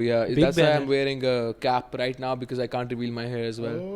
Yeah, Big that's why banner. I'm wearing a cap right now because I can't reveal my hair as well.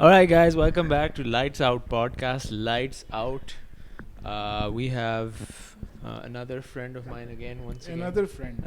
Alright guys, welcome back to Lights Out podcast. Lights Out. We have another friend of mine again once again.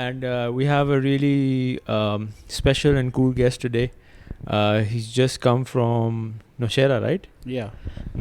And we have a really special and cool guest today. He's just come from Nowshera, right? Yeah.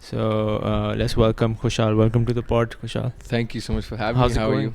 So let's welcome Khushhal. Welcome to the pod, Khushhal. Thank you so much for having How's me. it How are going? you?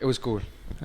It was cool.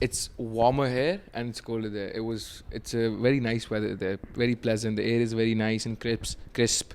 It's warmer here and it's colder there. It's a very nice weather there. Very pleasant. The air is very nice and crisp.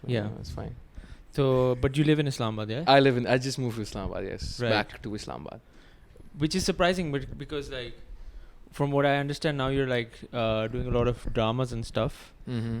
So Yeah. it's fine. So, but you live in Islamabad, yeah? I just moved to Islamabad. Yes, Right. back to Islamabad. Which is surprising, but because like, from what I understand now, you're like doing a lot of dramas and stuff. Mm-hmm.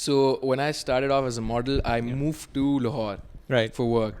So when I started off as a model, I moved to Lahore Right. for work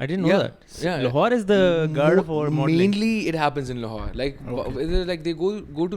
I didn't know Yeah. that. Yeah. Lahore is the guard for modeling. Mainly it happens in Lahore. Either like they go to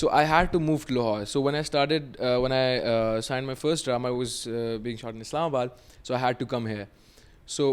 So I had to move to Lahore. So when I started, when I signed my first drama, I was being shot in Islamabad. So I had to come here. So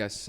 Yes.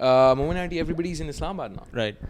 Moment everybody is in Islamabad now. Right.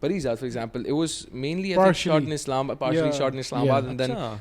Parizad, for example, it was mainly I think shot in Islamabad, partially shot in Islamabad, and then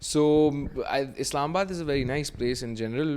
So Islamabad is a very nice place in general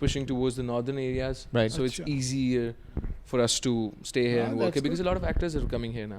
pushing towards the northern areas. Right. So it's easier for us to stay here and work here because a lot of actors are coming here now.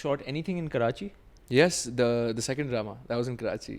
shot anything in Karachi? Yes, the second drama that was in Karachi.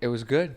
It was good.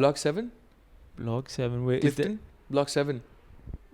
Block 7. Block 7 where is Clifton? Block 7.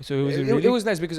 So it was nice because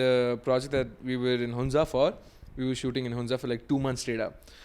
The project that we were in Hunza for. We were shooting in Hunza for like 2 months straight up.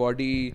body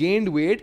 gained weight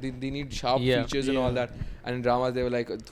they need sharp features and all that. And in dramas they were like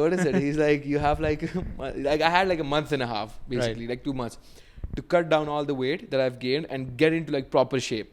what is it? He's like, you have like I had like a month and a half basically, like 2 months to cut down all the weight that I've gained and get into like proper shape.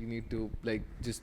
you need to like just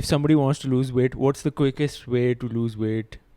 if somebody wants to lose weight, what's the quickest way to lose weight?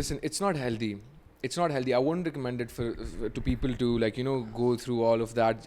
Listen, it's not healthy. It's not healthy. I wouldn't recommend it for to people to like go through all of that.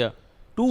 Yeah. 2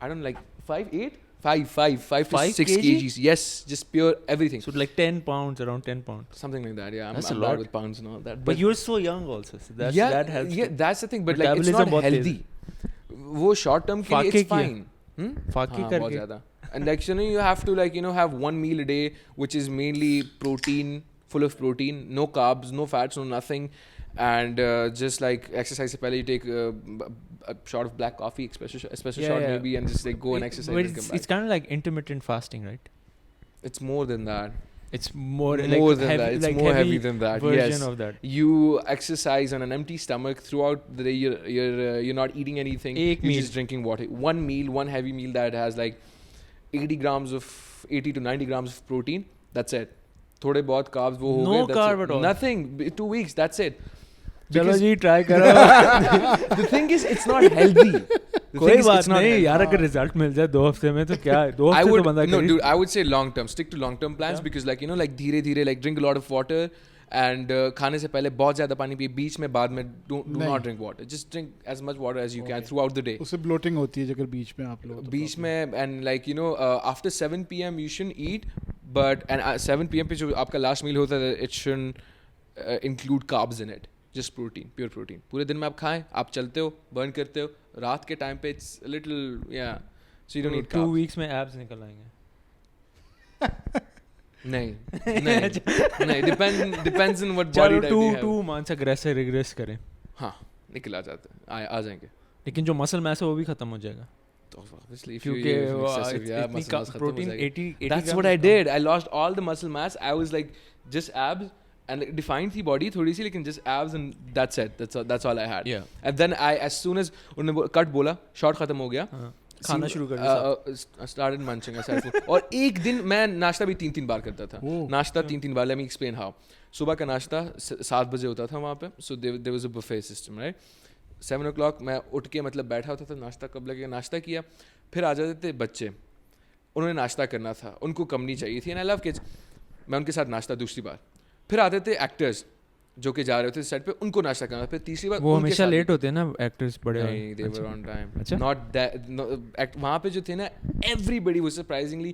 I don't like 5-8. 5 to 6 kg? kgs. Yes, just pure everything. So like 10 pounds, around 10 pounds. Something like that. Yeah, That's I'm a lot bad with pounds and all that. But you're so young also. So that helps. Yeah, that's the thing. But like it's not healthy. وہ short term کے لیے it's fine. فاقی کر کے. And like you have to like have one meal a day which is mainly protein, full of protein, no carbs, no fats, no nothing, and just like exercise se pehle you take a shot of black coffee, espresso shot maybe, and just like go and exercise and come back. It's kind of like intermittent fasting, right? It's more than that. It's more than that. It's like more heavy than that. Version of that. You exercise on an empty stomach throughout the day. You're not eating anything. You're just drinking water. One meal, one heavy meal that has like 80 to 90 grams of protein. That's it. Thode bahut carbs wo ho gaye. No carb at all. Nothing. 2 weeks. That's it. چلو جی try کرو. The thing is, it's not healthy. کوئی بات نہیں یار, اگر result مل جائے 2 ہفتے میں تو کیا, 2 ہفتے تو بندہ. No dude, I would say long term. Stick to long term plans because like like دھیرے دھیرے like drink a lot of water and کھانے سے پہلے بہت زیادہ پانی پیے. بیچ میں بعد میں do not drink water. Just drink as much water as you can throughout the day. اس سے bloating ہوتی ہے اگر بیچ میں آپ لوگ. بیچ میں and like after 7 PM you shouldn't eat, but and 7 PM پہ جو آپ کا last meal ہوتا ہے it shouldn't include carbs in it. Just protein, pure protein. پورے دن میں آپ کھائیں, آپ چلتے ہو, برن کرتے ہو, رات کے ٹائم پہ it's a little so you don't need carbs. 2 weeks میں abs نکل آئیں گے. نہیں depends on what body type you have. 2 months aggressive regress کریں, ہاں نکل آ جاتے ہیں, آ جائیں گے. لیکن جو مسل میس ہے وہ بھی ختم ہو جائے گا. That's what I did. I lost all the muscle mass. I was like just abs and defined تھی باڈی تھوڑی سی, لیکن just abs and that's it. That's all I had. Yeah. And then I as soon as انہوں نے کٹ بولا, short ختم ہو گیا, کھانا شروع کر دیا, started munching aside food. اور ایک دن میں ناشتہ بھی 3 بار کرتا تھا. ناشتہ 3 بار. Let me explain how. صبح کا ناشتہ 7 بجے ہوتا تھا وہاں پہ. So there was a buffet system, right? 7 o'clock میں اٹھ کے مطلب بیٹھا ہوتا تھا, ناشتہ کب لگے, ناشتہ کیا, پھر آ جاتے تھے بچے, انہوں نے ناشتہ کرنا تھا, ان کو کمنی چاہیے تھی, and I love kids. میں ان کے ساتھ ناشتہ دوسری بار. پھر آتے تھے ایکٹرز جو کہ جا رہے ہوتے سیٹ پہ, ان کو ناشتہ کرنا. پھر تیسری بار وہ ہمیشہ لیٹ ہوتے ہیں نا ایکٹرز بڑے. نہیں, they were on time. Not that وہاں پہ جو تھے نا, everybody was surprisingly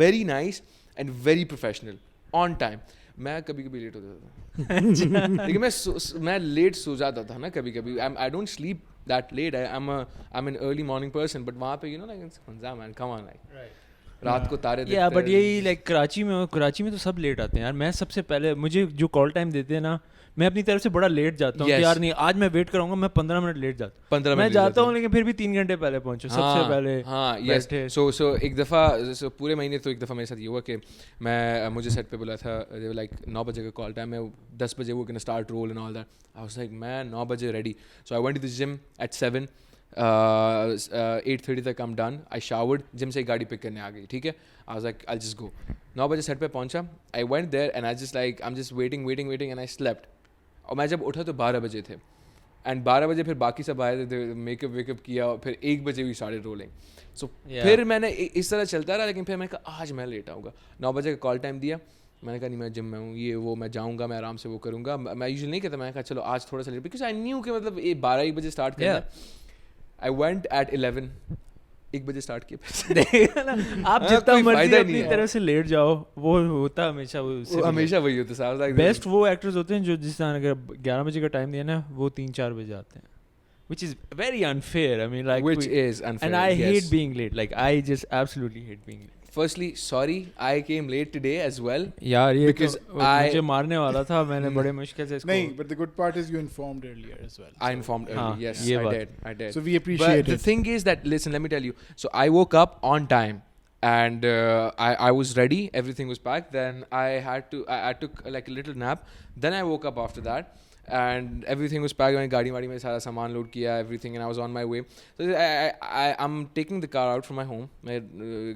very nice and very professional, on time. میں کبھی کبھی لیٹ ہوتا تھا, لیکن میں لیٹ سو جاتا تھا نا کبھی کبھی. I don't sleep that late. I'm an early morning person, but وہاں پہ like man, come on, like رات کو تارے دیکھتے ہیں. بٹ یہی لائک کراچی میں تو سب لیٹ آتے ہیں یار. میں سب سے پہلے مجھے جو کال ٹائم دیتے ہیں نا, میں اپنی طرف سے بڑا لیٹ جاتا ہوں. یار نہیں, آج میں ویٹ کراؤں گا, میں 15 منٹ لیٹ جاتا ہوں. میں جاتا ہوں لیکن پھر بھی 3 گھنٹے پہلے پہنچو سب سے پہلے. ہاں یس. سو ایک دفعہ پورے مہینے تو ایک دفعہ میرے ساتھ یہ ہوا کہ مجھے سیٹ پہ بولا تھا لائک 9 بجے کا کال ٹائم ہے, 10 بجے وہ can start roll and all that. I was like میں 9 بجے ready. So I went to the gym at 7. 8:30 تک I'm done. I showered, جم سے گاڑی پک کرنے آ گئی, ٹھیک ہے. I was like I'll just go. 9 بجے سیٹ پہ پہنچا. I went there and I just like I'm just waiting and I slept. اور میں جب اٹھا تو 12 بجے تھے, اینڈ 12 بجے پھر باقی سب آئے تھے, میک اپ ویک اپ کیا, اور پھر 1 بجے بھی started rolling. سو پھر میں نے اس طرح چلتا رہا, لیکن پھر میں کہا آج میں لیٹ آؤں گا. 9 بجے کا کال ٹائم دیا, میں نے کہا نہیں میں جم میں ہوں, یہ وہ میں جاؤں گا, میں آرام سے وہ کروں گا. میں یوزلی نہیں کہتا, میں نے کہا چلو آج تھوڑا سا لیٹ, بیکاز آئی نیو کہ مطلب 12-1 بجے اسٹارٹ کرنا. I went at 11. 1 بجے اسٹارٹ کیا. آپ جتنا مرضی اپنی طرف سے لیٹ جاؤ, وہ ہوتا ہمیشہ وہی ہوتا ہے. بیسٹ وہ ایکٹرز ہوتے ہیں جو جس طرح اگر 11 بجے کا ٹائم دیا نا, وہ 3-4 بجے آتے ہیں, which is very unfair. I mean, like, which is unfair, and I hate being late. Like, I just absolutely hate being late. Firstly, sorry, I came late today as well. yaar ye because mujhe marne wala tha, maine bade mushkil se isko. nahi, but the good part is you informed earlier as well. I informed early. Yes, I did. So we appreciate it. But the thing is that, listen, let me tell you. So I woke up on time and I was ready, everything was packed. Then I took like a little nap. Then I woke up after that and everything was packed. میں گاڑی واڑی میں سارا سامان load کیا, everything, and I was on my way. So I'm taking the car out from my home. میں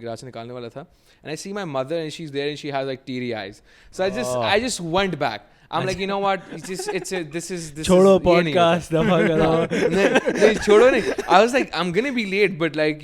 grudge سے نکالنے والا تھا, and I see my mother and she's there and she has like teary eyes. So I just went back. I'm like, you know what, this is چھوڑو podcast دفعہ کرو. نہیں چھوڑو نہیں. I was like I'm gonna be late, but like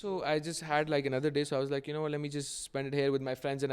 So I just had like another day, so I was like, you know, let me just spend it here with my friends, and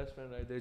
best friend right there,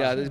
Yeah,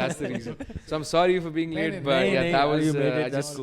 that's the reason. So I'm sorry for being late, but yeah, that was I just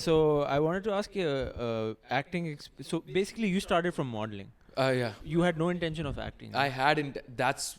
So I wanted to ask you, acting. So basically, you started from modeling. Yeah. You had no intention of acting. I hadn't. That's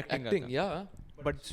acting. Acting. Yeah. But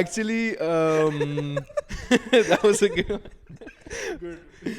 actually that was a good one.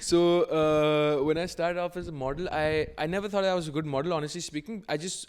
So when I started off as a model, I never thought I was a good model, honestly speaking. I just,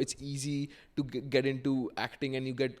it's easy to get into acting, and you get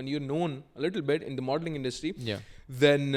when you're known a little bit in the modeling industry, Yeah. then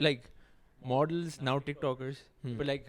like models now TikTokers, but like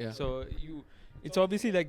Yeah. So it's obviously like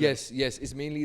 yes, it's mainly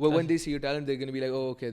when they see your talent, they're going to be like, oh okay,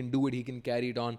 can do it, he can carry it on.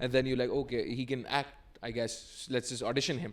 and then you're like, okay, he can act, I guess, let's just audition him.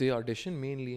They audition mainly,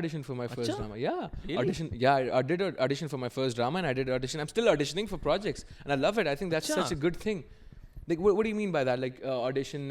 auditioned for my first drama. Yeah. Really? Audition. Yeah, I did audition for my first drama, and I did audition. I'm still auditioning for projects, and I love it. I think that's such a good thing. Like, what do you mean by that? Like audition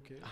Okay.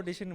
audition,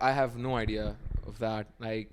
I have no idea of that, like,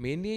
mainly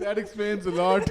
That explains a lot.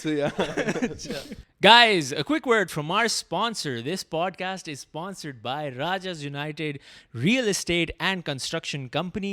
So yeah. Guys, a quick word from our sponsor. This podcast is sponsored by Rajas United Real Estate and Construction Company.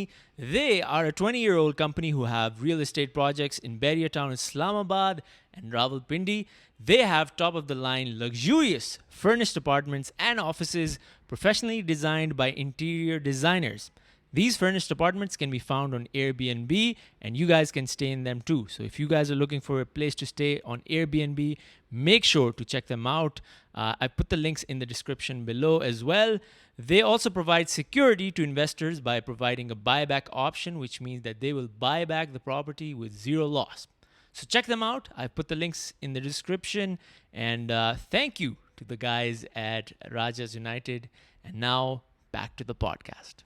They are a 20-year-old company who have real estate projects in Town, Islamabad and Rawalpindi. They have top-of-the-line luxurious furnished apartments and offices professionally designed by interior designers. These furnished apartments can be found on Airbnb, and you guys can stay in them too. So if you guys are looking for a place to stay on Airbnb, make sure to check them out. I put the links in the description below as well. They also provide security to investors by providing a buyback option, which means that they will buy back the property with zero loss. So check them out. I put the links in the description. And thank you to the guys at Rajas United. And now back to the podcast.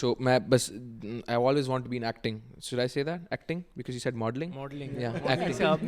So I always want to be in acting. Should I say that? Acting? Because you said modeling. Modeling. Yeah, acting.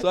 So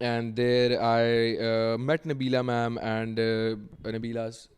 And there I met Nabila ma'am and Nabila's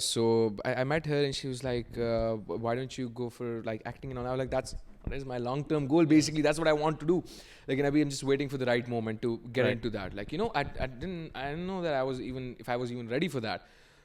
So I met her and she was like, why don't you go for like acting and all? I was like, that is my long-term goal. Basically, that's what I want to do. Like, and I'm just waiting for the right moment to get into that. Like, you know, I didn't know that if I was even ready for that.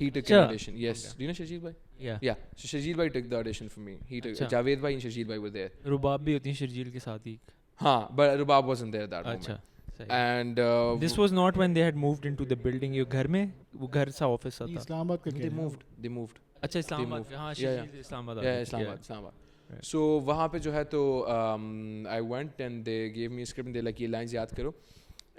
He took an audition. Yes. Okay. Do you know Shajil bhai? Yeah. So Shajil bhai took the audition for me. He took Javed bhai and Shajil bhai were there. Rubab bhi hoti hai Shajil ke saath hi. haan, but Rubab wasn't there that moment. And this was not when they had moved into the building. Your ghar mein wo ghar sa office tha. Islamabad ka they moved. Acha Islamabad. Haan, Shajil Islamabad. Yeah, Islamabad. Right. So wahan pe jo hai to I went and they gave me a script and they like ye lines yaad karo.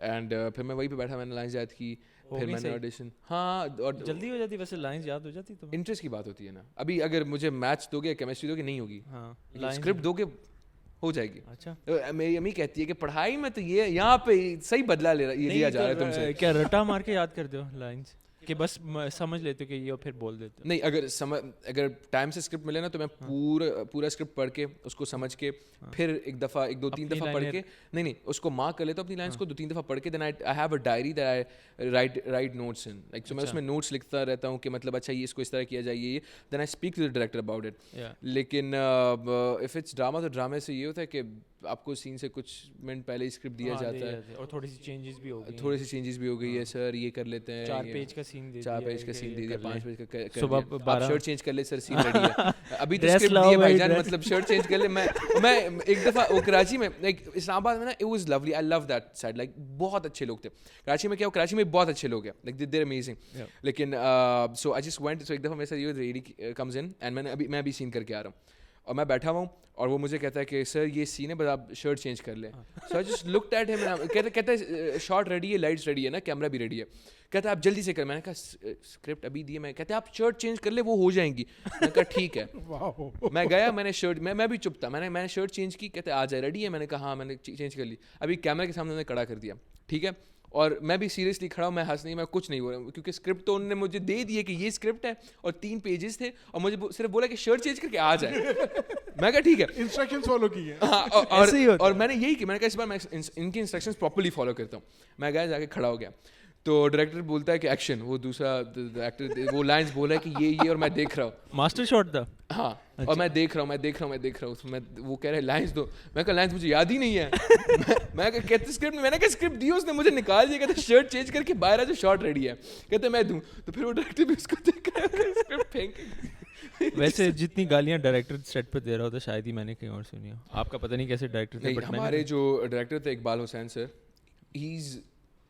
And پھر میں وہیں پہ بیٹھا, میں نے lines یاد کی, پھر میں نے آڈیشن. ہاں, اور جلدی ہو جاتی ویسے, لائنز یاد ہو جاتی تو انٹرسٹ کی بات ہوتی ہے نا. ابھی اگر مجھے میتھس دو گے, کیمسٹری دو گے, نہیں ہوگی. ہاں, اسکرپٹ دو گے ہو جائے گی. اچھا, میری امی کہتی ہے کہ پڑھائی میں تو یہ یہاں پہ صحیح بدلا لیا جا رہا ہے تم سے. کیا رٹا مار کے یاد کر دو لائنز کہ بس سمجھ لیتے کہ یہ پھر بول دیتے؟ نہیں, اگر ٹائم سے اسکرپٹ ملے نا تو میں پورا اسکرپٹ پڑھ کے اس کو سمجھ کے پھر ایک دو تین دفعہ پڑھ کے نہیں اس کو مارک کر لیتا ہوں اپنی لائنس کو 2-3 دفعہ پڑھ کے. Then I have a diary that I write notes in, like so میں اس میں نوٹس لکھتا رہتا ہوں کہ مطلب اچھا یہ اس کو اس طرح کیا جائے. Then I speak to the director about it. لیکن اف اٹس ڈراما تو ڈرامے سے یہ ہوتا ہے کہ آپ کو سین سے کچھ منٹ پہلے اسکرپٹ دیا جاتا ہے اور تھوڑی سی چینجز بھی ہو گئی ہے. سر یہ کر لیتے ہیں, 4 پیج کا سین دے دیا, 5 پیج کا صبح شرٹ چینج کر لے سر, سین ریڈی ہے. ابھی تو اسکرپٹ دی ہے بھائی جان, مطلب شرٹ چینج کر لے. میں ایک دفعہ وہ کراچی میں, لائک اسلام آباد میں نا, it was lovely, I love that side, like بہت اچھے لوگ تھے. کراچی میں کیا ہو, کراچی میں بہت اچھے لوگ ہیں, لائک دے آر امیزنگ. لیکن سو آئی جسٹ وینٹ, سو ایک دفعہ میرے ساتھ یہ ریڈی کمز ان اینڈ میں ابھی سین کر کے آ رہا ہوں اور میں بیٹھا ہوا ہوں اور وہ مجھے کہتا ہے کہ سر یہ سین ہے, بس آپ شرٹ چینج کر لیں. سو آئی جسٹ لکڈ ایٹ ہم, کہتا ہے شارٹ ریڈی ہے, لائٹس ریڈی ہے نا, کیمرہ بھی ریڈی ہے. کہتا ہے آپ جلدی سے کر. میں نے کہا اسکرپٹ ابھی دی ہے. میں کہتے ہیں آپ شرٹ چینج کر لیں, وہ ہو جائیں گی. میں نے کہا ٹھیک ہے. میں گیا, میں نے شرٹ, میں بھی چپ تھا, میں نے شرٹ چینج کی. کہتے آ جائے ریڈی ہے. میں نے کہا ہاں, میں نے چینج کر لی. ابھی کیمرے کے سامنے کھڑا کر دیا, ٹھیک ہے. اور میں بھی سیریسلی کھڑا ہوں, میں ہنس نہیں, میں کچھ نہیں بول رہا ہوں کیونکہ اسکرپٹ تو انہوں نے مجھے دے دی ہے کہ یہ اسکرپٹ ہے اور 3 پیجز تھے اور مجھے صرف بولا کہ شرٹ چینج کر کے آ جائے. میں کہا ٹھیک ہے, انسٹرکشنز فالو کی ہیں. ہاں, اور میں نے یہی کہ میں نے کہا اس بار میں ان کی انسٹرکشنز پراپرلی فالو کرتا ہوں. میں گیا, جا کے کھڑا ہو گیا, تو ڈائریکٹر بولتا ہے کہ ایکشن. وہ دوسرا ایکٹر وہ لائنز بولا ہے کہ یہ اور میں دیکھ رہا ہوں. ماسٹر شاٹ تھا. ہاں, اور میں دیکھ رہا ہوں. وہ کہہ رہے لائنز دو. میں کہا لائنز مجھے یاد ہی نہیں ہے. میں کہتے اسکرپٹ, میں نے کہا اسکرپٹ دی, اس نے مجھے نکال دیا. کہتے شرٹ چینج کر کے باہر آ جو شارٹ ریڈی ہے. کہتے میں دوں. تو پھر وہ ڈائریکٹر بھی اس کو دیکھ کر اسکرپٹ پھینک. ویسے جتنی گالیاں ڈائریکٹر سیٹ پہ دے رہا ہوتا شاید ہی میں نے کہیں اور سنی ہو. آپ کا پتہ نہیں کیسے ڈائریکٹر تھے, بٹ ہمارے جو ڈائریکٹر تھے اقبال حسین سر, ہی از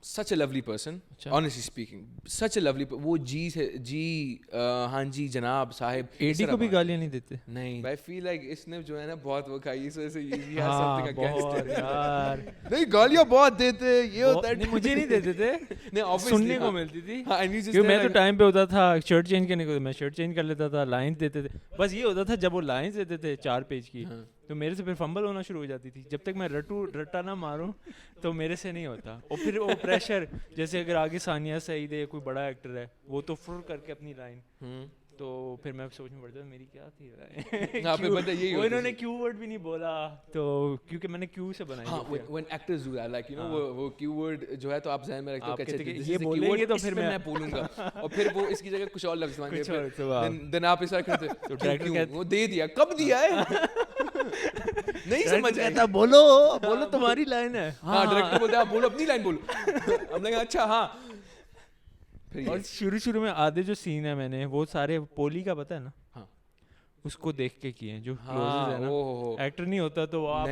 such a lovely person, honestly speaking, such a lovely وہ جی ہاں جی جناب صاحب. ایڈی کو بھی گالیاں نہیں دیتے. نہیں, I feel like اس نے جو ہے نا بہت وہ کھائی, اس وجہ سے یہ something against یار. نہیں گالیاں بہت دیتے, یہ ہوتا ہے. مجھے نہیں دیتے تھے, نہیں سننے کو ملتی تھی. میں تو ٹائم پہ ہوتا تھا شرٹ چینج کرنے کو, میں شرٹ چینج کر لیتا تھا, لائنز دیتے تھے. بس یہ ہوتا تھا جب وہ لائنز دیتے تھے 4 پیج کی, تو میرے سے پھر فمبل ہونا شروع ہو جاتی تھی. جب تک میں رٹا نہ ماروں تو میرے سے نہیں ہوتا. اور پھر وہ پریشر, جیسے اگر آگے ثانیہ سعید ہے, کوئی بڑا ایکٹر ہے, وہ تو فر کر کے اپنی لائن, تو پھر میں سوچ میں پڑتا تھا میری کیا تھی لائن. وہ انہوں نے کیو ورڈ بھی نہیں بولا, تو کیونکہ میں نے کیو سے بنائی. when actors do that, like you know وہ کیو ورڈ جو ہے تو آپ ذہن میں رکھتے ہو کہ یہ بولیں گے تو پھر میں بولوں گا, اور پھر وہ اس کی جگہ کچھ اور لفظ مانگے, دن آپ اس طرح کرتے تو ڈائریکٹر وہ دے دیا, کب دیا ہے نہیں سمجھ آتا. بولو تمہاری لائن ہے. ہاں, ڈائریکٹر بولتا ہے بولو اپنی لائن بولو. ہم نے کہا اچھا ہاں. اور شروع میں آدھے جو سین ہے میں نے وہ سارے پولی کا پتہ ہے نا, اس کو دیکھ کے کیے ہیں, جو کلوزز ہے نا, ایکٹر نہیں ہوتا تو آپ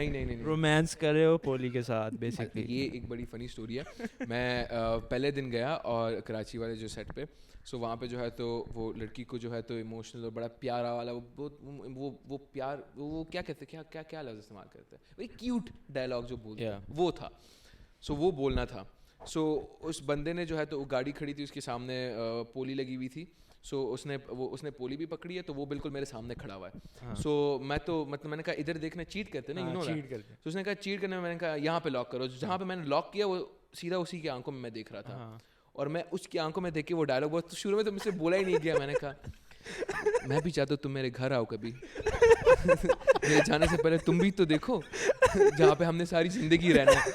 رومانس کر رہے ہو پولی کے ساتھ بیسکلی. یہ ایک بڑی فنی اسٹوری ہے. میں پہلے دن گیا اور کراچی والے جو سیٹ پہ, سو وہاں پہ جو ہے تو وہ لڑکی کو جو ہے تو ایموشنل اور بڑا پیارا والا وہ پیار, وہ کیا کہتے ہیں, کیا لفظ استعمال کرتے ہیں, وہی کیوٹ ڈائلاگ جو بولتے ہیں وہ تھا. سو وہ بولنا تھا. سو اس بندے نے جو ہے تو گاڑی کھڑی تھی, اس کے سامنے پولی لگی ہوئی تھی. سو اس نے پولی بھی پکڑی ہے, تو وہ بالکل میرے سامنے کھڑا ہوا ہے. سو میں تو مطلب میں نے کہا ادھر دیکھنا, چیٹ کرتے نا, تو اس نے کہا چیٹ کرنے میں نے کہا یہاں پہ لاک کرو. جہاں پہ میں نے لاک کیا وہ سیدھا اسی کی آنکھوں میں دیکھ رہا تھا, اور میں اس کی آنکھوں میں دیکھ کے وہ ڈائلاگ بہت شروع میں تو مجھ سے بولا ہی نہیں گیا. میں نے کہا میں بھی چاہتا ہوں تم میرے گھر آؤ کبھی, میرے جانے سے پہلے تم بھی تو دیکھو جہاں پہ ہم نے ساری زندگی رہنا ہے.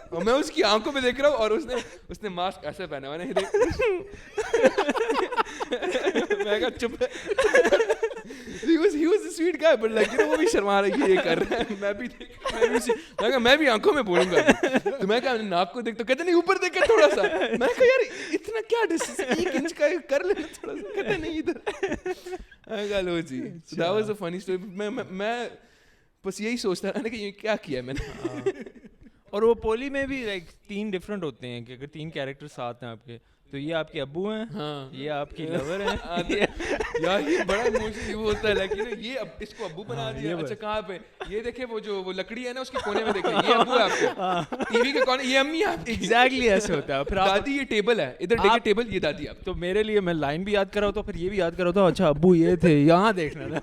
اور میں اس کی آنکھوں میں دیکھ رہا ہوں, اور اس نے ماسک ایسے پہنا ہوا ہے. میں کہا چپ. He was a sweet guy, but like, you know, وہ بھی شرما رہا ہے, یہ کر رہا ہے. میں بھی آنکھوں میں بولوں گا. تو میں کہا ناک کو دیکھ, تو کہتے نہیں اوپر دیکھ کے تھوڑا سا. میں کہا یار اتنا کیا ڈسٹینس 1 انچ کا کر لینا تھوڑا سا. کہتے نہیں ادھر. میں کہا لو جی. So that was a funny story. میں بس یہی سوچتا رہا کہ یہ کیا کیا ہے میں نے. اور وہ پولی میں بھی لائک 3 ڈفرینٹ ہوتے ہیں کہ اگر 3 کیریکٹر ساتھ ہیں آپ کے, تو یہ آپ کے ابو ہیں, یہ آپ کی لور ہیں. یار یہ بڑا ایموشنل وہ ہوتا ہے, لیکن یہ اس کو ابو بنا دیا. اچھا کہاں پہ یہ دیکھے وہ لکڑی ہے نا اس کے کونے میں دیکھیں, یہ ابو ہے آپ کے. ٹی وی کے کونے یہ امی ہے آپ کی. ایگزیکٹلی ایسے ہوتا ہے. پھر دادی یہ ٹیبل ہے, ادھر دیکھیں ٹیبل, یہ دادی آپ. تو میرے لیے میں لائن بھی یاد کر رہا ہوتا, پھر یہ بھی یاد کر رہا ہوتا, اچھا ابو یہ تھے, یہاں دیکھنا تھا.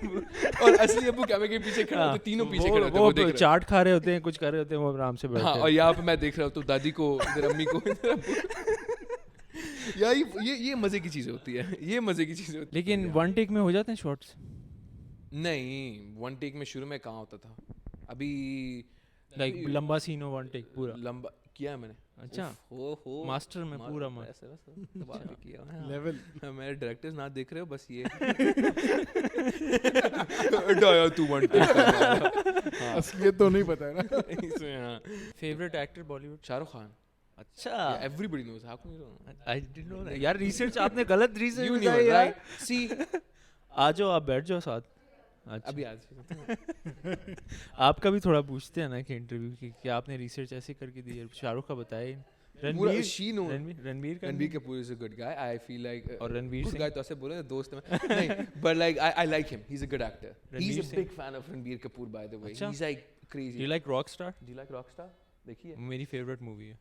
اور اصلی ابو کیمرے کے پیچھے کھڑے ہوتے, تینوں پیچھے کھڑے ہوتے, وہ چاٹ کھا رہے ہوتے ہیں, کچھ کر رہے ہوتے ہیں, وہ آرام سے بیٹھے ہیں. اور یہاں پہ میں دیکھ رہا ہوں تو دادی کو, ادھر امی کو. یار یہ مزے کی چیزیں ہوتی ہے, یہ مزے کی چیزیں ہوتی ہے. لیکن 1 ٹیک میں ہو جاتے ہیں شارٹس؟ نہیں 1 ٹیک میں شروع میں کہاں ہوتا تھا. ابھی لائک لمبا سین ہو 1 ٹیک پورا لمبا کیا ہے میں نے. اچھا ماسٹر میں پورا کیا لیول. میرے ڈائریکٹرز نہ دیکھ رہے ہو بس یہ اصلیت تو نہیں پتا ہے نا. Favourite actor Bollywood? Shah Rukh Khan. اچھا everybody knows. How can you know? I didn't know. یار ریسرچ آپ نے غلط ریسرچ بتائی یار. سی آ جاؤ, آپ بیٹھ جاؤ ساتھ. ابھی آج آپ کا بھی تھوڑا پوچھتے ہیں نا کہ انٹرویو کی کہ آپ نے ریسرچ ایسے کر کے دی. شاہ رخ کا بتایا. Ranbir Kapoor is a good guy. I feel like, اور رنبیر گڈ گائے تو ایسے بولے دوست میں نہیں, but like I like him. He is a good actor. He is a big fan of Ranbir Kapoor by the way. He is like crazy. Do you like Rockstar? Do you like Rockstar? دیکھیے میری favourite movie ہے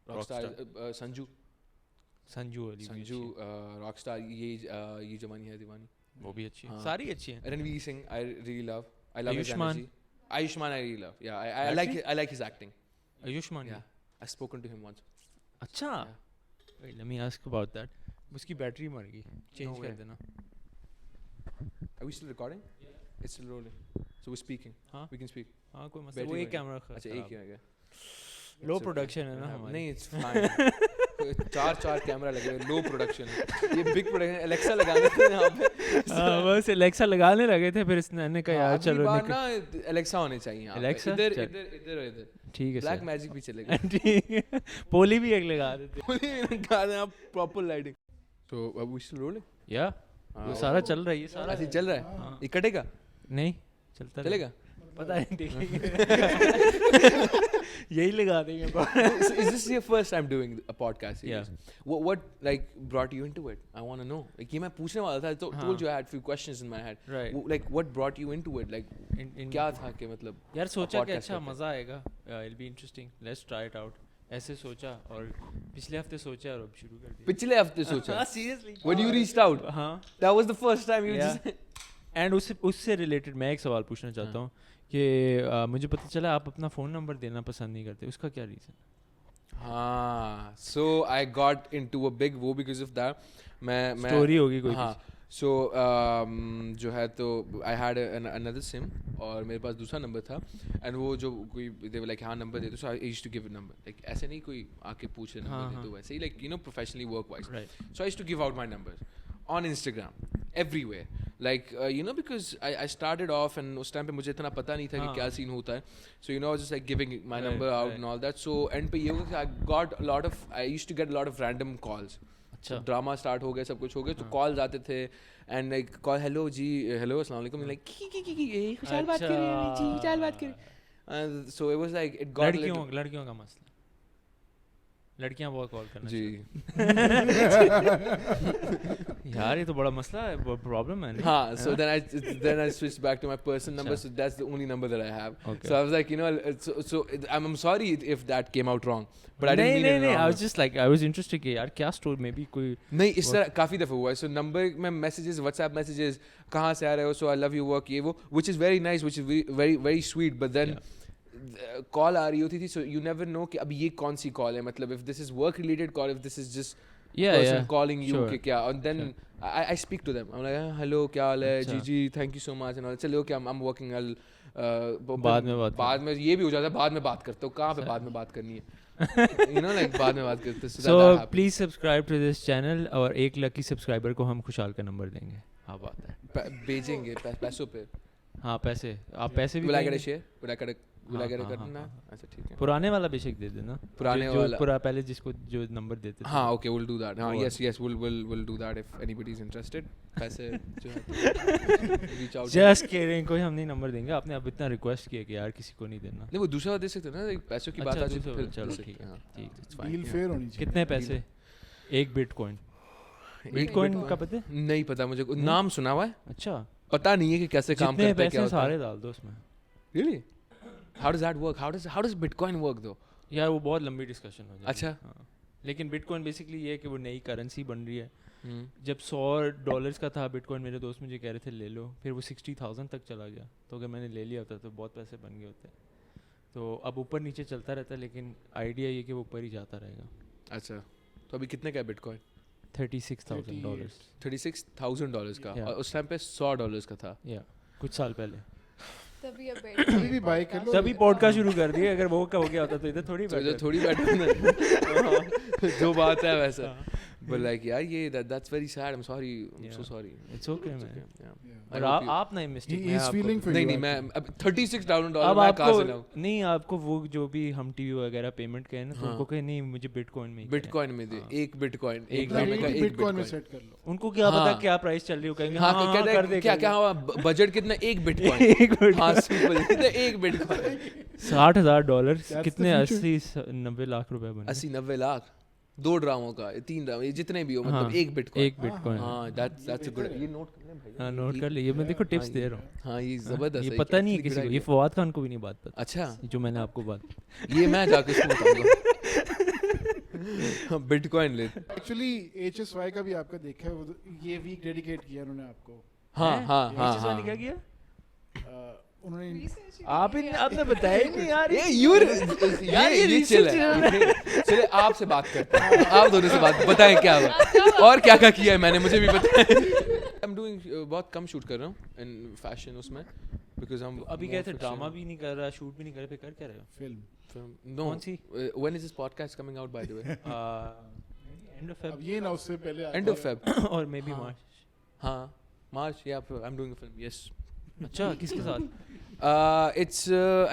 Rockstar. Sanju Rockstar. Yeh Jawaani ہے دیوانی, وہ بھی اچھی ہے, ساری اچھی ہیں. Ranveer Singh I really love. I love his energy. Ayushmann I really love. Yeah I like his acting. Ayushmann, yeah, I've spoken to him once. اچھا, wait let me ask about that. اس کی بیٹری مر گئی, چینج کر دینا. Are we still recording? It's still rolling. So we're speaking. We can speak. ہاں کوئی مسئلہ. وہ ایک کیمرہ اچھا ایک ہی ہے کیا؟ لو پروڈکشن ہے نا ہماری. نہیں, it's fine. 4 کیمرہ لگے ہوئے, لو پروڈکشن ہے یہ. Big production. الیکسا لگانے تھے یہاں پہ, بس الیکسا لگانے لگے تھے, پھر اس نے کہا یار چلو نا الیکسا ہونے چاہیے الیکسا. ادھر ادھر اور ادھر. ٹھیک ہے, بلیک میجک بھی چلے گا. ٹھیک ہے, پولی بھی ایک لگا دیتے. پولی لگا دیں آپ, پراپر لائٹنگ. تو اب وی اسٹل رولنگ. یا وہ سارا چل رہا ہے, یہ سارا ایسے چل رہا ہے. یہ کٹے گا نہیں, چلتا چلے گا. پتہ ہے یہی لگا دیں گے. Is this your first time doing a podcast series? Yeah. What like brought you into it? I want to know. Like یہ میں پوچھنے والا تھا. I told you I had few questions in my head. Right. Like what brought you into it? Like کیا تھا کہ مطلب یار سوچا کہ اچھا مزہ آئے گا, it'll be interesting, let's try it out. ایسے سوچا, اور پچھلے ہفتے سوچا اور اب شروع کر دیا. پچھلے ہفتے سوچا seriously when you reached out? ہاں, that was the first time you just. And اس سے ریلیٹڈ میں ایک سوال پوچھنا چاہتا ہوں کہ مجھے پتہ چلا آپ اپنا فون نمبر دینا پسند نہیں کرتے, اس کا کیا ریزن؟ ہاں, so I got into a big وہ بیکاز آف دیٹ. میں اسٹوری ہوگی کوئی. ہاں, سو جو ہے تو آئی ہیڈ another سم, اور میرے پاس دوسرا نمبر تھا, اینڈ وہ جو کوئی دے لائک ہاں نمبر دے دو, so I used to give a number. Like ایسے نہیں کوئی آ کے پوچھے نمبر دے دو, ویسے ہی like you know professionally work wise. So I used to give out my number on Instagram everywhere, like you know, because I started off and us time pe mujhe itna pata nahi tha ki kya scene hota hai, so you know I was just like giving my number out and all that. So end pe ye hoga ki I used to get a lot of random calls. Acha, drama start ho gaya, sab kuch ho gaya, to calls aate the and like call, hello ji, hello assalamu alaikum, like ki Khushhal baat kar rahe hain ji, Khushhal baat kar rahe. And so it was like it got لڑکیوں کا مسئلہ, لڑکیاں بہت کال کرنا جی یار, یہ تو بڑا مسئلہ ہے, پرابلم ہے. ہاں, so then I switched back to my personal number, so that's the only number that I have. So I was like, you know, so I'm sorry if that came out wrong, but I didn't mean it wrong. I was just like, I was interested کہ یار کیا story میں بھی کوئی نہیں اس طرح کافی دفعہ ہوا ہے. سو نمبر میں میسیجز, واٹس ایپ میسیجز, کہاں سے آ رہے ہو, سو آئی لو یو ورک, یہ وہ, which is very nice, which is very very sweet, but then کال آ رہی ہوتی تھی, سو یو نیور نو کہ اب یہ کون سی کال ہے, مطلب if this is work related call, if this is just person calling you کہ کیا, and then I speak to them. I'm like, hello, کیا حال ہے جی جی, thank you so much and all. چلے okay, I'm working. بعد میں یہ بھی ہو جاتا ہے, بعد میں بات کرتے ہو, کہاں پہ بعد میں بات کرنی ہے, you know, like بعد میں بات کرتے. So please subscribe to this channel, اور 1 lucky subscriber کو ہم خوشحال کا نمبر دیں گے. ہاں بات ہے, بھیجیں گے پیسوں پہ. ہاں پیسے, آپ پیسے بھی پرانے والا بے شک دے دینا, پرانے والا پہلے جس کو جو نمبر دیتے. ہاں اوکے, we'll do that. ہاں yes we'll do that if anybody is interested. پیسے جو ہے reach out. Just kidding, کوئی ہم نہیں نمبر دیں گے. آپ نے اب اتنا ریکویسٹ کیا کہ یار کسی کو نہیں دینا. نہیں, وہ دوسرا دے سکتے نا, پیسوں کی بات آ جائے پھر. چلو ٹھیک ہے, ٹھیک ڈیل فیئر ہونی چاہیے. کتنے پیسے؟ 1 بٹ کوائن. بٹ کوائن کا پتہ نہیں پتا مجھے, نام سنا ہوا ہے, اچھا پتا نہیں ہے کہ کیسے کام کرتا ہے, کیا ہوتا ہے. سارے ڈال دو اس میں. Really? How does that work? How does Bitcoin work though? یار وہ بہت لمبی ڈسکشن ہو جائے. اچھا, لیکن بٹ کوائن بیسکلی یہ ہے کہ وہ نئی کرنسی بن رہی ہے. جب $100 کا تھا بٹ کوائن, میرے دوست مجھے کہہ رہے تھے لے لو, پھر وہ 60,000 تک چلا گیا. تو اگر میں نے لے لیا ہوتا تو بہت پیسے بن گئے ہوتے. تو اب اوپر نیچے چلتا رہتا ہے, لیکن آئیڈیا یہ کہ وہ اوپر ہی جاتا رہے گا. اچھا, تو ابھی کتنے کا ہے بٹ کوائن؟ $36,000. $36,000 کا, اور اس ٹائم پہ $100 کا تھا. یا کچھ سال پہلے. تبھی پوڈ کاسٹ شروع کر دیے. اگر وہ کا ہو گیا ہوتا تو ادھر تھوڑی بیٹھ جو بات ہے ویسا. But like yaar, that's very sad. I'm sorry. I'm so sorry. It's okay man. اور آپ نہیں مسٹیک نہیں میں $36,000 میں کہاں سے لاؤں. نہیں, آپ کو وہ جو بھی ہم ٹی وی وغیرہ پیمنٹ کہیں نا, تو ان کو کہ نہیں مجھے بٹ کوائن میں, بٹ کوائن میں دے, 1 بٹ کوائن, 1 بٹ کوائن میں سیٹ کر لو. ان کو کیا پتا کیا پرائس چل رہی ہو, کہیں گے ہاں کر دے. کیا ہوا بجٹ کتنا, 1 بٹ کوائن. ہاں سمپل, کتنا 1 بٹ کوائن. $60,000 کتنے, 80-90 لاکھ روپے بنے. 80-90 لاکھ 2 ڈراموں کا, 3 ڈرامے, جتنے بھی ہو, مطلب 1 بٹ کوائن. ہاں that's a good. یہ نوٹ کر لیں بھائی. ہاں نوٹ کر لیں, یہ میں دیکھو ٹپس دے رہا ہوں. ہاں یہ زبردست ہے, یہ پتہ نہیں ہے کسی کو, یہ فواد خان کو بھی نہیں بات پتہ. اچھا, جو میں نے آپ کو بات, یہ میں جا کے اس کو بتاؤں گا. بٹ کوائن لے ایکچولی HSY کا بھی آپ کا دیکھا ہے, یہ ویک ڈیڈیکیٹ کیا انہوں نے آپ کو. ہاں ہاں ہاں, کیا کیا انہوں نے, آپ نے بتایا نہیں یار. یہ چلے آپ سے بات کرتے ہیں, آپ دونوں سے بات بتائیں کیا ہوا اور کیا کیا ہے میں نے, مجھے بھی بتائیں. I'm doing بہت کم شوٹ کر رہا ہوں ان فیشن اس میں, بیکاز ہم ابھی کہتے ڈرامہ بھی نہیں کر رہا, شوٹ بھی نہیں کر رہا, پھر کر کیا رہے ہو؟ فلم. کون سی? When is this podcast coming out by the way? End of Feb. اب یہ نا اس سے پہلے End of Feb اور مے بی مارچ. ہاں March, yeah I'm doing a film. Yes. اچھا, کس کے ساتھ؟ It's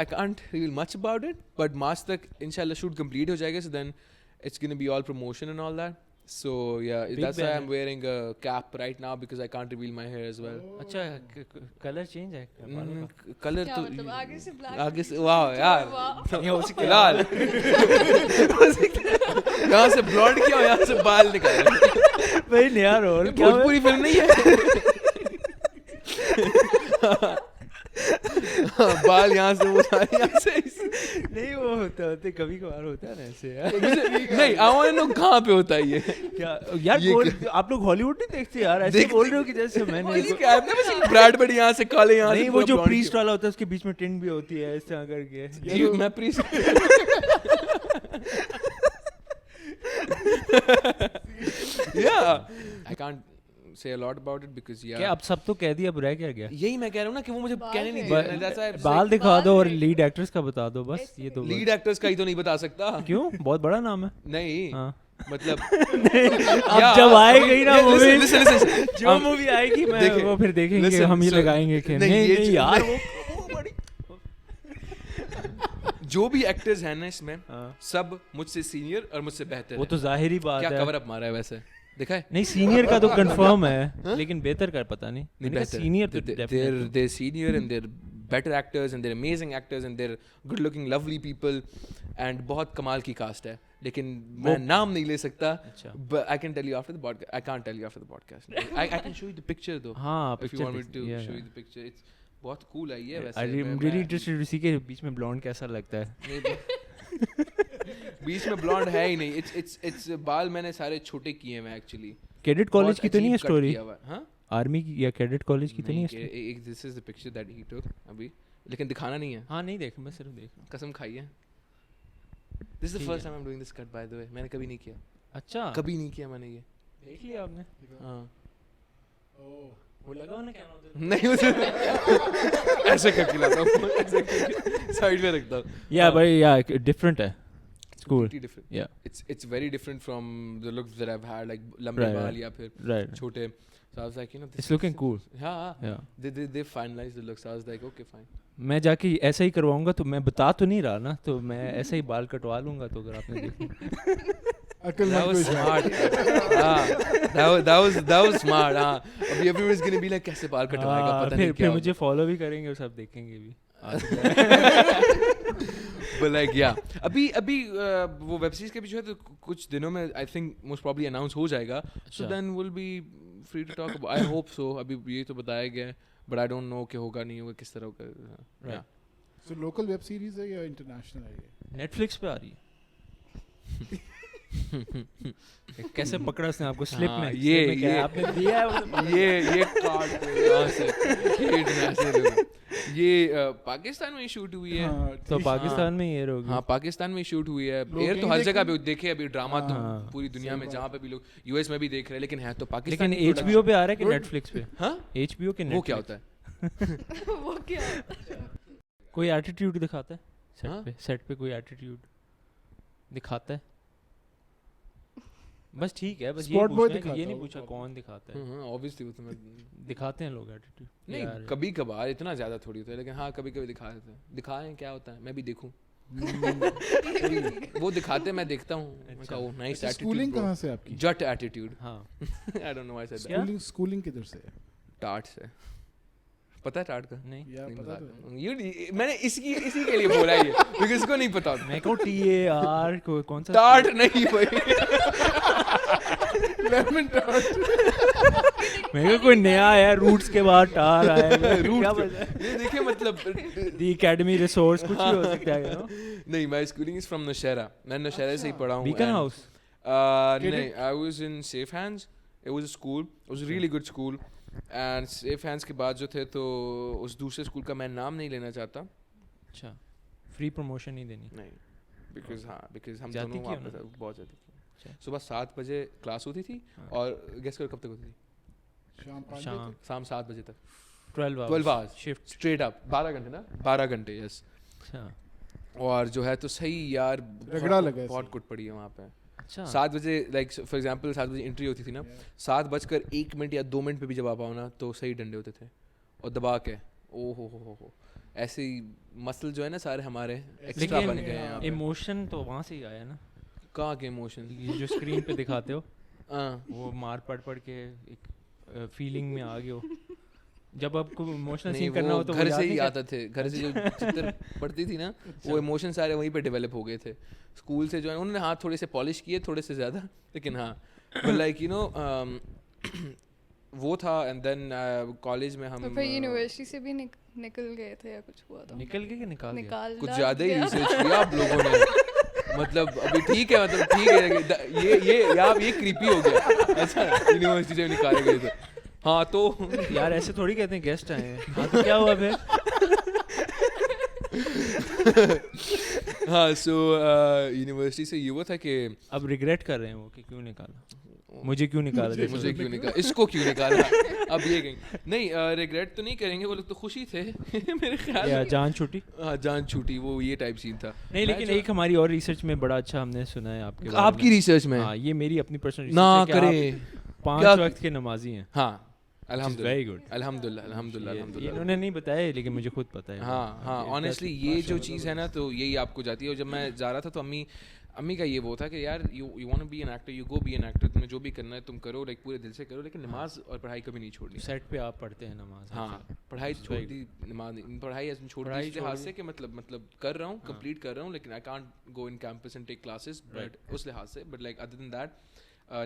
I can't reveal much about it, but March tak inshallah shoot complete ho jayega, so then it's going to be all promotion and all that. So yeah, that's why I'm wearing a cap right now, because I can't reveal my hair as well. اچھا, colour change ہے, colour تو آگے سے black, آگے سے, واہ یار یہ ہو سکتا ہے لال, یہاں سے بلونڈ کیا, یہاں سے بال نکالا بھائی. نیا رول پوری فلم نہیں ہے, بال یہاں سے وہ یہاں سے نہیں, وہ ہوتے کبھی کبھار ہوتا ہے نا ایسے. نہیں I want to know کہاں پہ ہوتا ہے یہ. کیا یار, آپ لوگ ہالی ووڈ نہیں دیکھتے یار, ایسے بول رہے ہو کہ جیسے میں نے بریڈ بڑی یہاں سے کالے, یہاں نہیں, وہ جو پریسٹ والا ہوتا ہے اس کے بیچ میں ٹنٹ بھی ہوتی ہے اس طرح کر کے. میں priest I can't say a lot about it because yeah. کیا اب سب تو کہہ دیا, اب رہ کیا گیا؟ یہی میں کہہ رہا ہوں نا کہ وہ مجھے کہنے نہیں دیا. بال دکھا دو اور لیڈ ایکٹرس کا بتا دو بس. یہ تو لیڈ ایکٹرس کا ہی تو نہیں بتا سکتا. کیوں, بہت بڑا نام ہے. نہیں مطلب اب جب آئے گی نا مووی, جو مووی آئے گی میں وہ پھر دیکھیں گے, ہم یہ لگائیں گے کہ نہیں یار جو بھی ایکٹرز ہیں نا اس میں سب مجھ سے سینئر اور مجھ سے بہتر. وہ تو ظاہری بات ہے. کیا کور اپ مارا ہے ویسے, دیکھا ہے نہیں, سینئر کا تو کنفرم ہے, لیکن بہتر کا پتہ نہیں. سینئر تو they're senior and they're better actors and they're amazing actors and they're good looking lovely people and بہت کمال کی کاسٹ ہے, لیکن میں نام نہیں لے سکتا. But I can tell you after the podcast. I can't tell you after the podcast. I can show you the picture though. ہاں, if you want me to show you the picture. It's بہت cool ہے یہ ویسے. I'm really interested اسی کے بیچ میں بلونڈ کیسا لگتا ہے. بیچ میں بلونڈ ہے ہی نہیں. It's بال میں نے سارے چھوٹے کیے ہیں ایکچولی. کیڈٹ کالج کی تو نہیں ہے اسٹوری, آرمی کی یا کیڈٹ کالج کی تو نہیں ہے. This is the picture that he took ابھی, لیکن دکھانا نہیں ہے. ہاں نہیں دیکھ, میں صرف دیکھ رہا ہوں. قسم کھائی ہے. This is the first time I'm doing this cut by the way. میں نے کبھی نہیں کیا. اچھا کبھی نہیں کیا میں نے یہ. دیکھ لیا آپ نے؟ ہاں وہ لگا نا کیمرہ نہیں ایسے کر کے لاتا ہوں, ایسے کر کے سائڈ میں رکھتا ہوں. یا بھائی یا ڈفرینٹ ہے school. Different. Yeah. It's very different from the looks that I've had, like lambe baal ya phir chote. So I was like, you know, it's looking cool. Yeah. They finalized the looks. I was like, okay, fine. میں جا کے ایسا ہی کرواؤں گا, تو میں بتا تو نہیں رہا نا, تو میں ایسا ہی بال کٹوا لوں گا. تو اگر آپ نے دیکھا that was smart. that was smart. ابھی everyone's going to be like کیسے بال کٹوائے گا, پتہ نہیں کیا. پھر مجھے فالو بھی کریں گے اور سب دیکھیں گے بھی. But like yeah, ابھی وہ ویب سیریز کے بھی جو ہے تو کچھ دنوں میں I think most probably announce ہو جائے گا. So then we'll be free to talk about. I hope so. ابھی یہ تو بتایا گیا ہے, but I don't know کہ ہوگا نہیں ہوگا کس طرح ہوگا. So local web series ہے یا international ہے یہ؟ نیٹ فلکس پہ آ رہی ہے. کیسے پکڑا اس نے آپ کو سلپ میں؟ یہ آپ نے دیا ہے یہ کارڈ یہاں سے انٹرنیشنل. یہ پاکستان میں شوٹ ہوئی ہے, تو پاکستان میں ایئر ہوگی. ہاں پاکستان میں شوٹ ہوئی ہے. ایئر تو ہر جگہ پہ دیکھے, ابھی ڈراما تو پوری دنیا میں جہاں پہ بھی لوگ یو ایس میں بھی دیکھ رہے ہیں, لیکن ہے تو پاکستان. لیکن ایچ بی او پہ آ رہا ہے کہ نیٹ فلکس پہ؟ ہاں ایچ بی او کے وہ کیا ہوتا ہے؟ وہ کیا ہوتا ہے؟ کوئی ایٹیٹیوڈ دکھاتا ہے سیٹ پہ, سیٹ پہ کوئی ایٹیٹیوڈ دکھاتا ہے. بس ٹھیک ہے, بس یہ نہیں پوچھا کون دکھاتا ہے. ہاں obviously وہ تو میں دکھاتے ہیں لوگ ایٹیٹیوڈ. نہیں کبھی کبھار, اتنا زیادہ تھوڑی ہوتا ہے, لیکن ہاں کبھی کبھی دکھا دیتے ہیں. دکھائیں کیا ہوتا ہے, میں بھی دیکھوں. وہ دکھاتے میں دیکھتا ہوں. Nice attitude. اسکولنگ کہاں سے آپ کی؟ جٹ ایٹیٹیوڈ. ہاں I don't know why I said that. Schooling کدھر سے؟ ٹاٹ سے. پتہ ہے ٹاٹ کا؟ نہیں میں نے اسی کے لیے بولا یہ, کیونکہ اس کو نہیں پتا. میں کہوں ٹی اے آر کون سا ٹاٹ نہیں بھائی, لیمن ٹارٹ. میں کہوں کوئی نیا ہے, روٹس کے بعد ٹار آیا ہے. یہ دیکھیں مطلب دی اکیڈمی ریسورس کچھ بھی ہو سکتا ہے. نہیں, my schooling is from Nowshera. میں نوشہرہ سے ہی پڑھا ہوں. بیکن ہاؤس؟ نہیں, I was in Safe Hands. It was a school. It was a really good school. And Safe Hands کے بعد جو تھے تو اس دوسرے اسکول کا میں نام نہیں لینا چاہتا. اچھا, فری پروموشن نہیں دینی؟ نہیں, بیکاز ہم دونوں وہاں پہ بہت جاتے تھے. صبح 7 بجے کلاس ہوتی تھی, اور گیس کرو کب تک ہوتی تھی؟ شام 7 بجے تک. 12 hours شفٹ اسٹریٹ اپ, 12 گھنٹے نا, 12 گھنٹے. یس. اچھا. اور جو ہے تو صحیح یار بہت کٹ پڑی ہے وہاں پہ. 7 بجے لائک فار ایگزامپل 7 بجے انٹری ہوتی تھی نا, 7:01 یا 2 منٹ پہ بھی جب آپ آؤ نا تو صحیح ڈنڈے ہوتے تھے, اور دبا کے او ہو ایسے ہی مسل جو ہے نا سارے ہمارے ایکسٹرا بن گئے ہیں. ایموشن تو وہاں سے ہی آیا نا. کہاں کے ایموشن؟ جو اسکرین پہ دکھاتے ہو, وہ مار پڑ کے ایک فیلنگ میں آ گئے ہو. جب آپ کو ایموشنل سین کرنا ہو تو گھر سے ہی آتا تھے, گھر سے جو چتر پڑتی تھی نا وہ ایموشن سارے وہیں پہ ڈیولپ ہو گئے تھے. اسکول سے جو ہے انہوں نے ہاتھ تھوڑے سے پالش کیے, تھوڑے سے زیادہ, لیکن ہاں لائک یو نو وہ تھا. اینڈ دین کالج میں ہم پھر یونیورسٹی سے بھی نکل گئے تھے یا کچھ ہوا تھا؟ نکل گئے کہ نکال کچھ زیادہ ہی ریسرچ کیا آپ لوگوں نے. مطلب ابھی ٹھیک ہے, مطلب ٹھیک ہے, یہ کریپی ہو گیا. اچھا یونیورسٹی سے نکالے گئے تھے. ہاں تو یار ایسے تھوڑی کہتے ہیں گیسٹ آئے ہیں. ہاں تو کیا ہوا پھر؟ ہاں سو یونیورسٹی سے یہ وہ تھا کہ اب ریگریٹ کر رہے ہیں وہ کہ کیوں نکالا, مجھے کیوں نکالا, مجھے کیوں نکالا, اس کو کیوں نکالا. اب یہ کہیں نہیں, ریگریٹ تو نہیں کریں گے, وہ لوگ تو خوشی تھے میرے خیال میں. جان چھوٹی. ہاں جان چھوٹی, وہ یہ ٹائپ سین تھا. نہیں لیکن ایک ہماری اور ریسرچ میں بڑا اچھا ہم نے سنا ہے آپ کے, آپ کی ریسرچ میں. ہاں یہ میری اپنی پرسنل ریسرچ نہ ہے کرے, 5 وقت کے نمازی ہیں. ہاں الحمد ویری گڈ, الحمد للہ. انہوں نے نہیں بتایا لیکن مجھے خود پتہ ہے. ہاں آنیسٹلی یہ جو چیز ہے نا تو یہی آپ کو جاتی ہے. اور جب میں جا رہا تھا تو امی کا یہ وہ تھا کہ یار you want to be an actor, you go be an actor, تمہیں جو بھی کرنا ہے تم کرو, لائک پورے دل سے کرو, لیکن نماز اور پڑھائی کبھی نہیں چھوڑنی. سیٹ پہ آپ پڑھتے ہیں نماز؟ ہاں پڑھائی چھوڑ دی, نماز نہیں, پڑھائی چھوڑ دی اس لحاظ سے کہ مطلب کر رہا ہوں, کمپلیٹ کر رہا ہوں, لیکن I can't go in campus and take classes, but اس لحاظ سے. But like other than that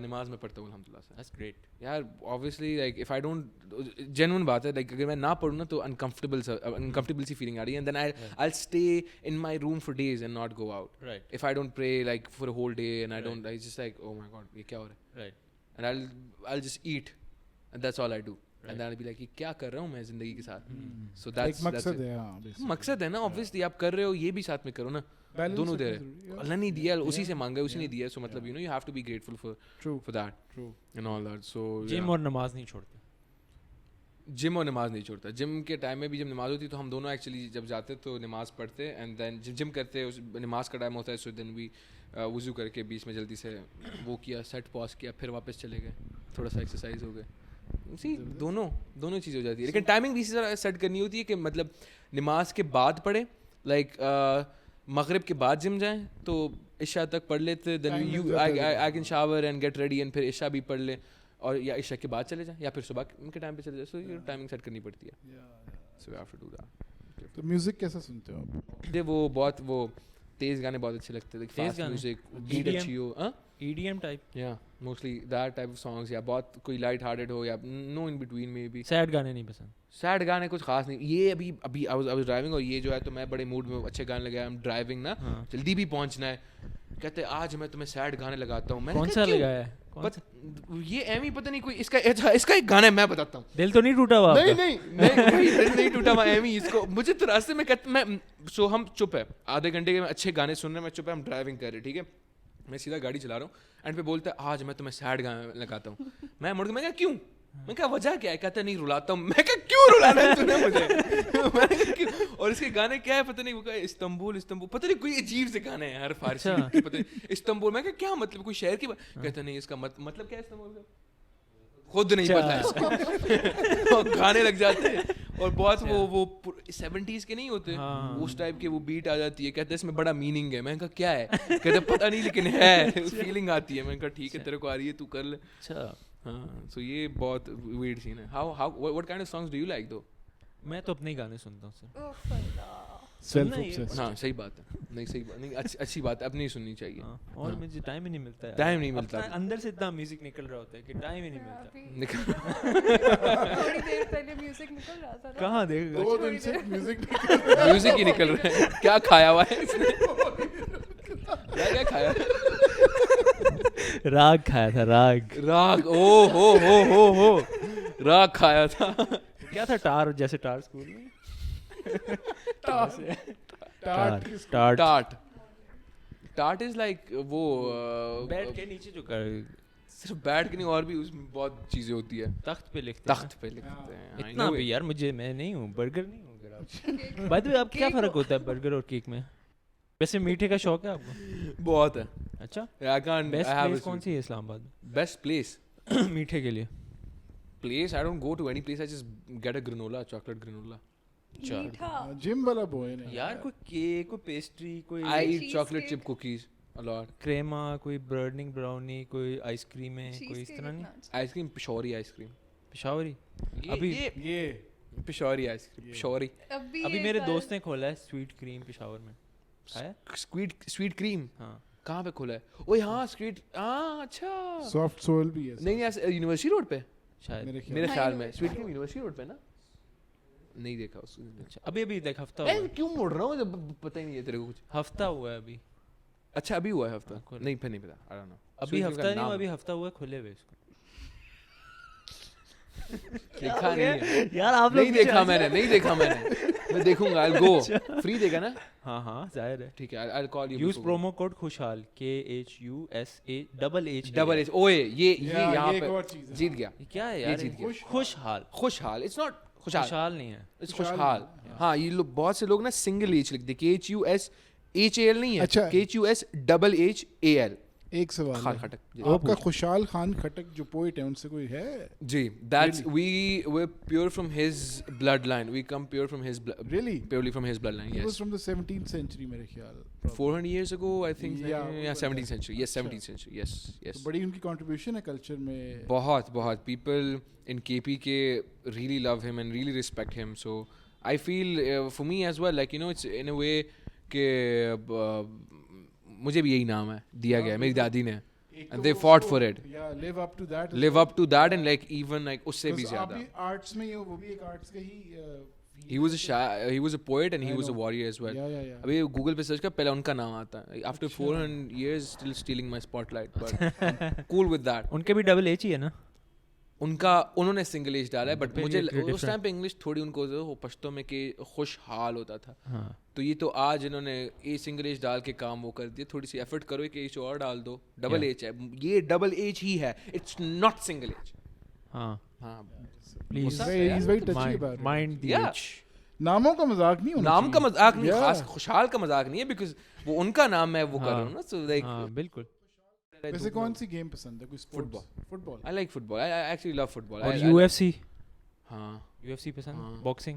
نماز میں پڑھتا ہوں الحمد للہ سے. دیٹس گریٹ یار. Obviously like if I don't, genuine بات ہے, لائک اگر میں نہ پڑھوں نا تو انکمفرٹیبل سی فیلنگ آ رہی ہے, and then I stay in my room for days and not go out. If I don't pray like for a whole day and I don't, I just like oh my God یہ کیا ہو رہا ہے, and I just eat, and that's all I do. and then I'll be like کہ کیا کر رہا ہوں میں زندگی کے ساتھ. So ایک that's مقصد ہے. ہاں مقصد ہے نا, obviously آپ کر رہے ہو یہ بھی ساتھ میں کرو نا, دونوں دے رہے. اللہ نے دیا, اسی سے مانگا, اسی نے دیا. So مطلب you know you have to be grateful for that and all that. So جم اور نماز نہیں چھوڑتے. جم اور نماز نہیں چھوڑتا. جم کے ٹائم میں بھی جب نماز ہوتی تو ہم دونوں ایکچولی جب جاتے تو نماز پڑھتے, اینڈ دین جب جم کرتے نماز کا ٹائم ہوتا ہے, سو دین بھی وضو کر کے بیچ میں جلدی سے وہ کیا, سیٹ پاز کیا, پھر واپس چلے گئے, تھوڑا سا ایکسرسائز ہو گئے. اسی دونوں چیز ہو جاتی ہے. لیکن ٹائمنگ بھی اسی طرح سیٹ کرنی ہوتی ہے کہ مطلب نماز کے بعد پڑھے, لائک مغرب کے بعد جم جائیں تو عشاء تک پڑھ لیتے, then I can shower and get ready, and پھر عشاء بھی پڑھ لیں, اور یا عشاء کے بعد چلے جائیں, یا پھر صبح کے ٹائم پہ چلے جائیں. سو یہ ٹائمنگ سیٹ کرنی پڑتی ہے. So you have to do that. تو میوزک کیسا سنتے ہو آپ؟ وہ بہت وہ تیز گانے بہت اچھے لگتے ہیں, فاسٹ میوزک, بیٹ اچھی ہو, EDM ٹائپ, یا mostly that type of songs, یا بہت کوئی لائٹ ہارٹیڈ ہو, یا نو ان بٹوین میں بھی. سیڈ گانے نہیں پسند. سیڈ گانے کچھ خاص نہیں. یہ ابھی آئی واز ڈرائیونگ, اور یہ جو ہے تو میں بڑے موڈ میں اچھے گانے لگایا, ڈرائیونگ نا, جلدی بھی پہنچنا ہے, کہتے آج میں تمہیں سیڈ گانے لگاتا ہوں. میں کون سا لگایا ہے؟ یہ ایم ہی پتہ نہیں کوئی اس کا ایک گانا ہے, میں بتاتا ہوں. دل تو نہیں ٹوٹا ہوا؟ نہیں دل نہیں ٹوٹا ہوا ایم ہی. اس کو مجھے تو راستے میں میں سو ہم چپ ہے, آدھے گھنٹے کے میں اچھے گانے سن رہے ہیں, میں چپ ہے, ہم ڈرائیونگ کر رہے, ٹھیک ہے, میں سیدھا گاڑی چلا رہا ہوں, اینڈ پہ بولتا ہے آج میں تمہیں سیڈ گانے لگاتا ہوں. میں مڑ کے میں کہا کیوں, میں کہا وجہ کیا ہے, کہتا ہے نہیں رلاتا ہوں. میں کہا کیوں رلانا ہے تو نے مجھے, اور اس کے گانے کیا ہے پتہ نہیں, وہ کہا استنبول پتہ نہیں کوئی عجیب سے گانے ہیں ہر فارسی کے, پتہ نہیں استنبول. میں کہا کیا مطلب, کوئی شہر کی بات, کہتا نہیں اس کا مطلب کیا ہے استنبول کا, خود نہیں پتا اس کو, گانے لگ جاتے ہیں, اور بہت وہ 70s کے نہیں ہوتے اس ٹائپ کے, وہ بیٹ آ جاتی ہے, کہتے ہیں اس میں بڑا میننگ ہے. میں کہا کیا ہے, کہتے پتہ نہیں لیکن ہے, فیلنگ آتی ہے. میں کہا ٹھیک ہے تیرے کو آ رہی ہے تو کر لے. ہاں, سو یہ بہت ویئرڈ سین ہے. what kind of songs do you like though? میں تو اپنے ہی گانے سنتا ہوں سیلف اوبسیسڈ. ہاں صحیح بات ہے, نہیں صحیح بات نہیں, اچھی بات ہے, اپنی سننی چاہیے. اور مجھے ٹائم ہی نہیں ملتا ہے, ٹائم نہیں ملتا, اندر سے اتنا میوزک نکل رہا ہوتا ہے کہ ٹائم ہی نہیں ملتا. تھوڑی دیر پہلے میوزک نکل رہا تھا, کہاں دیکھ گا 2 دن سے میوزک ہی نکل رہا ہے. کیا کھایا ہوا ہے اس نے, کیا کھایا, راگ کھایا تھا, راگ, او ہو راگ کھایا تھا. کیا تھا, ٹار, جیسے ٹار اسکول میں ٹارٹ از لائک وہ بیٹھ کے نیچے جو کر, صرف بیٹھ کے نہیں, اور بھی اس میں بہت چیزیں ہوتی ہے. تخت پہ لکھتے ہیں. اتنا بھی یار مجھے, میں نہیں ہوں, برگر نہیں ہوں. اگر بائی دی وے آپ کیا فرق ہوتا ہے برگر اور کیک میں؟ ویسے میٹھے کا شوق ہے آپ کو؟ بہت ہے. اچھا, بیسٹ پلیس کون سی ہے اسلام آباد میں بیسٹ پلیس میٹھے کے لیے؟ place I don't go to any place, I just get a granola, chocolate granola. جم والا بوائے نا یار, کوئی کیک, کوئی پیسٹری, کوئی I eat chocolate chip cookies a lot. کریما, کوئی برننگ براؤنی, کوئی آئس کریم ہے, کوئی اس طرح نہیں. آئس کریم پشوری آئس کریم, پشاوری, ابھی یہ پشوری آئس کریم, پشوری ابھی میرے دوست نے کھولا ہے سویٹ کریم پشاور میں. سویٹ کریم, ہاں کہاں پہ کھولا ہے؟ اوے ہاں اسٹریٹ, ہاں اچھا, سافٹ سول بھی ہے. نہیں یونیورسٹی روڈ پہ شاید, میرے خیال میں سویٹ کریم یونیورسٹی روڈ پہ نا, نہیں دیکھا اس کو. ابھی دیکھ ہفتہ ہوا, کیوں موڑ رہا ہوں جب پتہ ہی نہیں ہے تیرے کو کچھ. ہفتہ ہوا ہے ابھی. اچھا ابھی ہوا ہے ہفتہ, نہیں پھر نہیں پتا, I don't know. ابھی ہفتہ نہیں ہوا, ابھی ہفتہ ہوا کھلے ہوئے اس کو. دیکھا نہیں ہے یار, آپ نہیں دیکھا میں نے, نہیں دیکھا میں نے, میں دیکھوں گا. I'll go. فری دے گا نا؟ ہاں ظاہر ہے. ٹھیک ہے, I'll call you. Use promo code Khushal, KHUSHALL. اوئے یہ یہاں پہ جیت گیا. کیا ہے یار, خوشحال, خوشحال, اٹس ناٹ خوشحال نہیں ہے, اٹس خوشحال. ہاں یہ لوگ بہت سے لوگ نا سنگل ایچ لکھتے, KHUSHAL نہیں ہے, KHUSHHAL. ایک سوال, خان کھٹک, آپ کا خوشحال خان کھٹک جو پوئٹ ہے ان سے کوئی ہے؟ جی, that's we're pure from his bloodline, we come pure from his really purely from his bloodline. He yes, was from the 17th century میرے خیال, 400 years ago I think. Yeah, 17th century. Yes, 17th century. yes. بڑی ان کی contribution ہے culture میں. بہت people in KP کے really love him and really respect him. So I feel for me as well, like you know, it's in a way کہ مجھے بھی یہی نام ہے دیا گیا ہے میری دادی نے, and they fought for it. live up to that and like even like اس سے بھی زیادہ. آرٹس میں وہ بھی ایک آرٹس کا ہی, he was a poet and he was a warrior as well. ابھی گوگل پہ سرچ کر, پہلے ان کا نام آتا ہے. after 400 years still stealing my spotlight, but I'm cool with that. ان کے بھی ڈبل ایچ ہی ہے نا, ان کا انہوں نے سنگل ایچ ڈالا ہے, بٹ مجھے اس ٹائم پہ انگلش تھوڑی ان کو پشتوں میں کہ خوشحال ہوتا تھا, تو یہ تو آج انہوں نے اے سنگل ایچ ڈال کے کام وہ کر دیا. تھوڑی سی ایفرٹ کرو ایک ایچ اور ڈال دو, ڈبل ایچ ہے یہ, ڈبل ایچ ہی ہے, اٹس ناٹ سنگل ایچ. ہاں ہاں He's very touchy about it. mind the H. ناموں کا مذاق نہیں ہونا نام کا مذاق نہیں, خاص خوشحال کا مذاق نہیں ہے, بیکاز وہ ان کا نام ہے, وہ کر رہا ہوں نا. سو لائک بالکل. ویسے کون سی گیم پسند ہے؟ کوئی football. I like football. I actually love football. اور UFC. ہاں UFC پسند, باکسنگ.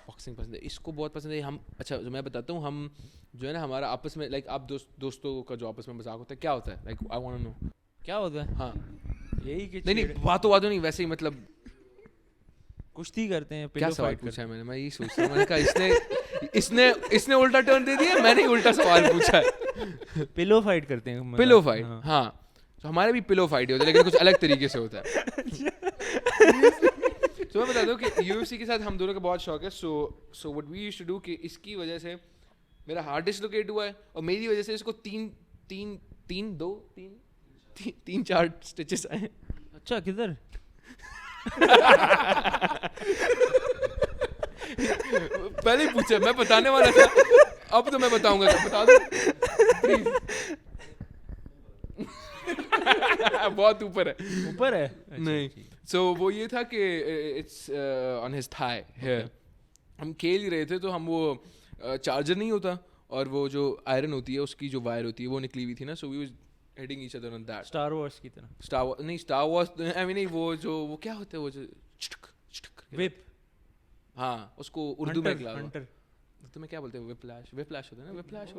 باکسنگ پسند ہے, اس کو بہت پسند ہے. ہم اچھا میں بتاتا ہوں, ہم جو ہے نا ہمارا آپس میں لائک آپ دوستوں کا جو آپس میں مذاق ہوتا ہے کیا ہوتا ہے, like I want to know کیا ہوتا ہے. ہاں یہی کہ نہیں باتوں نہیں, ویسے ہی مطلب کشتی کرتے ہیں. کیا سوال پوچھا ہے میں یہی سوچ رہا ہوں, میں نے کہا اس نے الٹا ٹرن دے دیا, میں نے الٹا سوال پوچھا ہے. پلو فائٹ کرتے ہیں. پلو فائٹ, ہاں تو ہمارے بھی پلو فائٹ ہوتا ہے, لیکن کچھ الگ طریقے سے ہوتا ہے. تو میں بتا دوں کہ یو ایف سی کے ساتھ ہم دونوں کا بہت شوق ہے. So what we used to do کہ اس کی وجہ سے میرا ہارٹ ڈسلوکیٹ ہوا ہے, اور میری وجہ سے اس کو تین چار اسٹچز آئے. اچھا کدھر؟ پہلے ہی پوچھا, میں بتانے والا تھا, اب تو میں بتاؤں گا, بتا دوں بہت اوپر ہے نہیں. سو وہ یہ تھا کہ it's on his thigh here. ہم کھیل ہی رہے تھے, تو ہم وہ چارجر نہیں ہوتا, اور وہ جو آئرن ہوتی ہے اس کی جو وائر ہوتی ہے وہ نکلی ہوئی تھی نا. So we was heading each other on that. Star Wars کی طرح. اسٹار وارز نہیں, وہ کیا ہوتا ہے, وہ جو چٹک وپ. ہاں اس کو اردو میں تمہیں کیا بولتے ہیں, وپلاش ہوتا ہے نا, وپلاش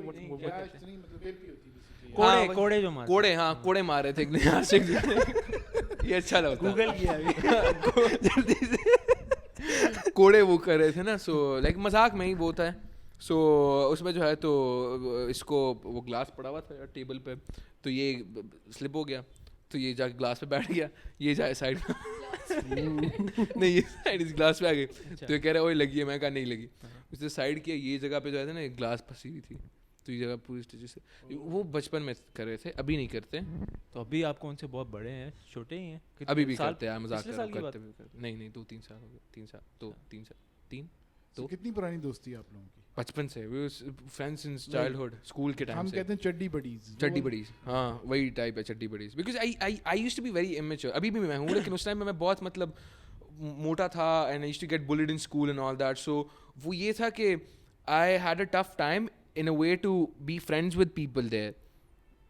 کوڑے جو مارے. کوڑے, ہاں کوڑے مار رہے تھے. یہ اچھا لگتا ہے, گوگل کیا جلدی سے, کوڑے وہ کر رہے تھے نا. سو لائک مذاق میں ہی وہ ہوتا ہے. سو اس میں جو ہے تو اس کو وہ گلاس پڑا ہوا تھا ٹیبل پہ, تو یہ سلپ ہو گیا, تو یہ جا کے گلاس پہ بیٹھ گیا, یہ جائے سائڈ نہیں, یہ سائڈ اس گلاس پہ آ گئی. تو یہ کہہ رہے وہی لگی ہے, میں کہا نہیں لگی. اس نے سائڈ کیا, یہ جگہ پہ جو ہے نا ایک گلاس پھنسی ہوئی تھی, تو یہ جگہ پوری اسٹیج سے. وہ بچپن میں کر رہے تھے, ابھی نہیں کرتے. تو ابھی آپ کون سے بہت بڑے ہیں, چھوٹے ہی ہیں؟ ابھی بھی کرتے ہیں, مذاق کرتے ہوئے. نہیں 2-3 سال ہو گئے, 3 تو کتنی پرانی دوستی ہے آپ لوگوں کی؟ بچپن سے فرینڈس ان چائلڈہڈ, اسکول کے ٹائم ہم سے. کہتے ہیں چڈی بڑیز. ہاں وہی ٹائپ ہے, chaddi buddies. Because I used to be very immature. ابھی بھی میں ہوں, لیکن اس ٹائم میں بہت مطلب موٹا تھا, and I used to get bullied in school and all that. So وہ یہ تھا کہ I had a tough time in a way to be friends with people there.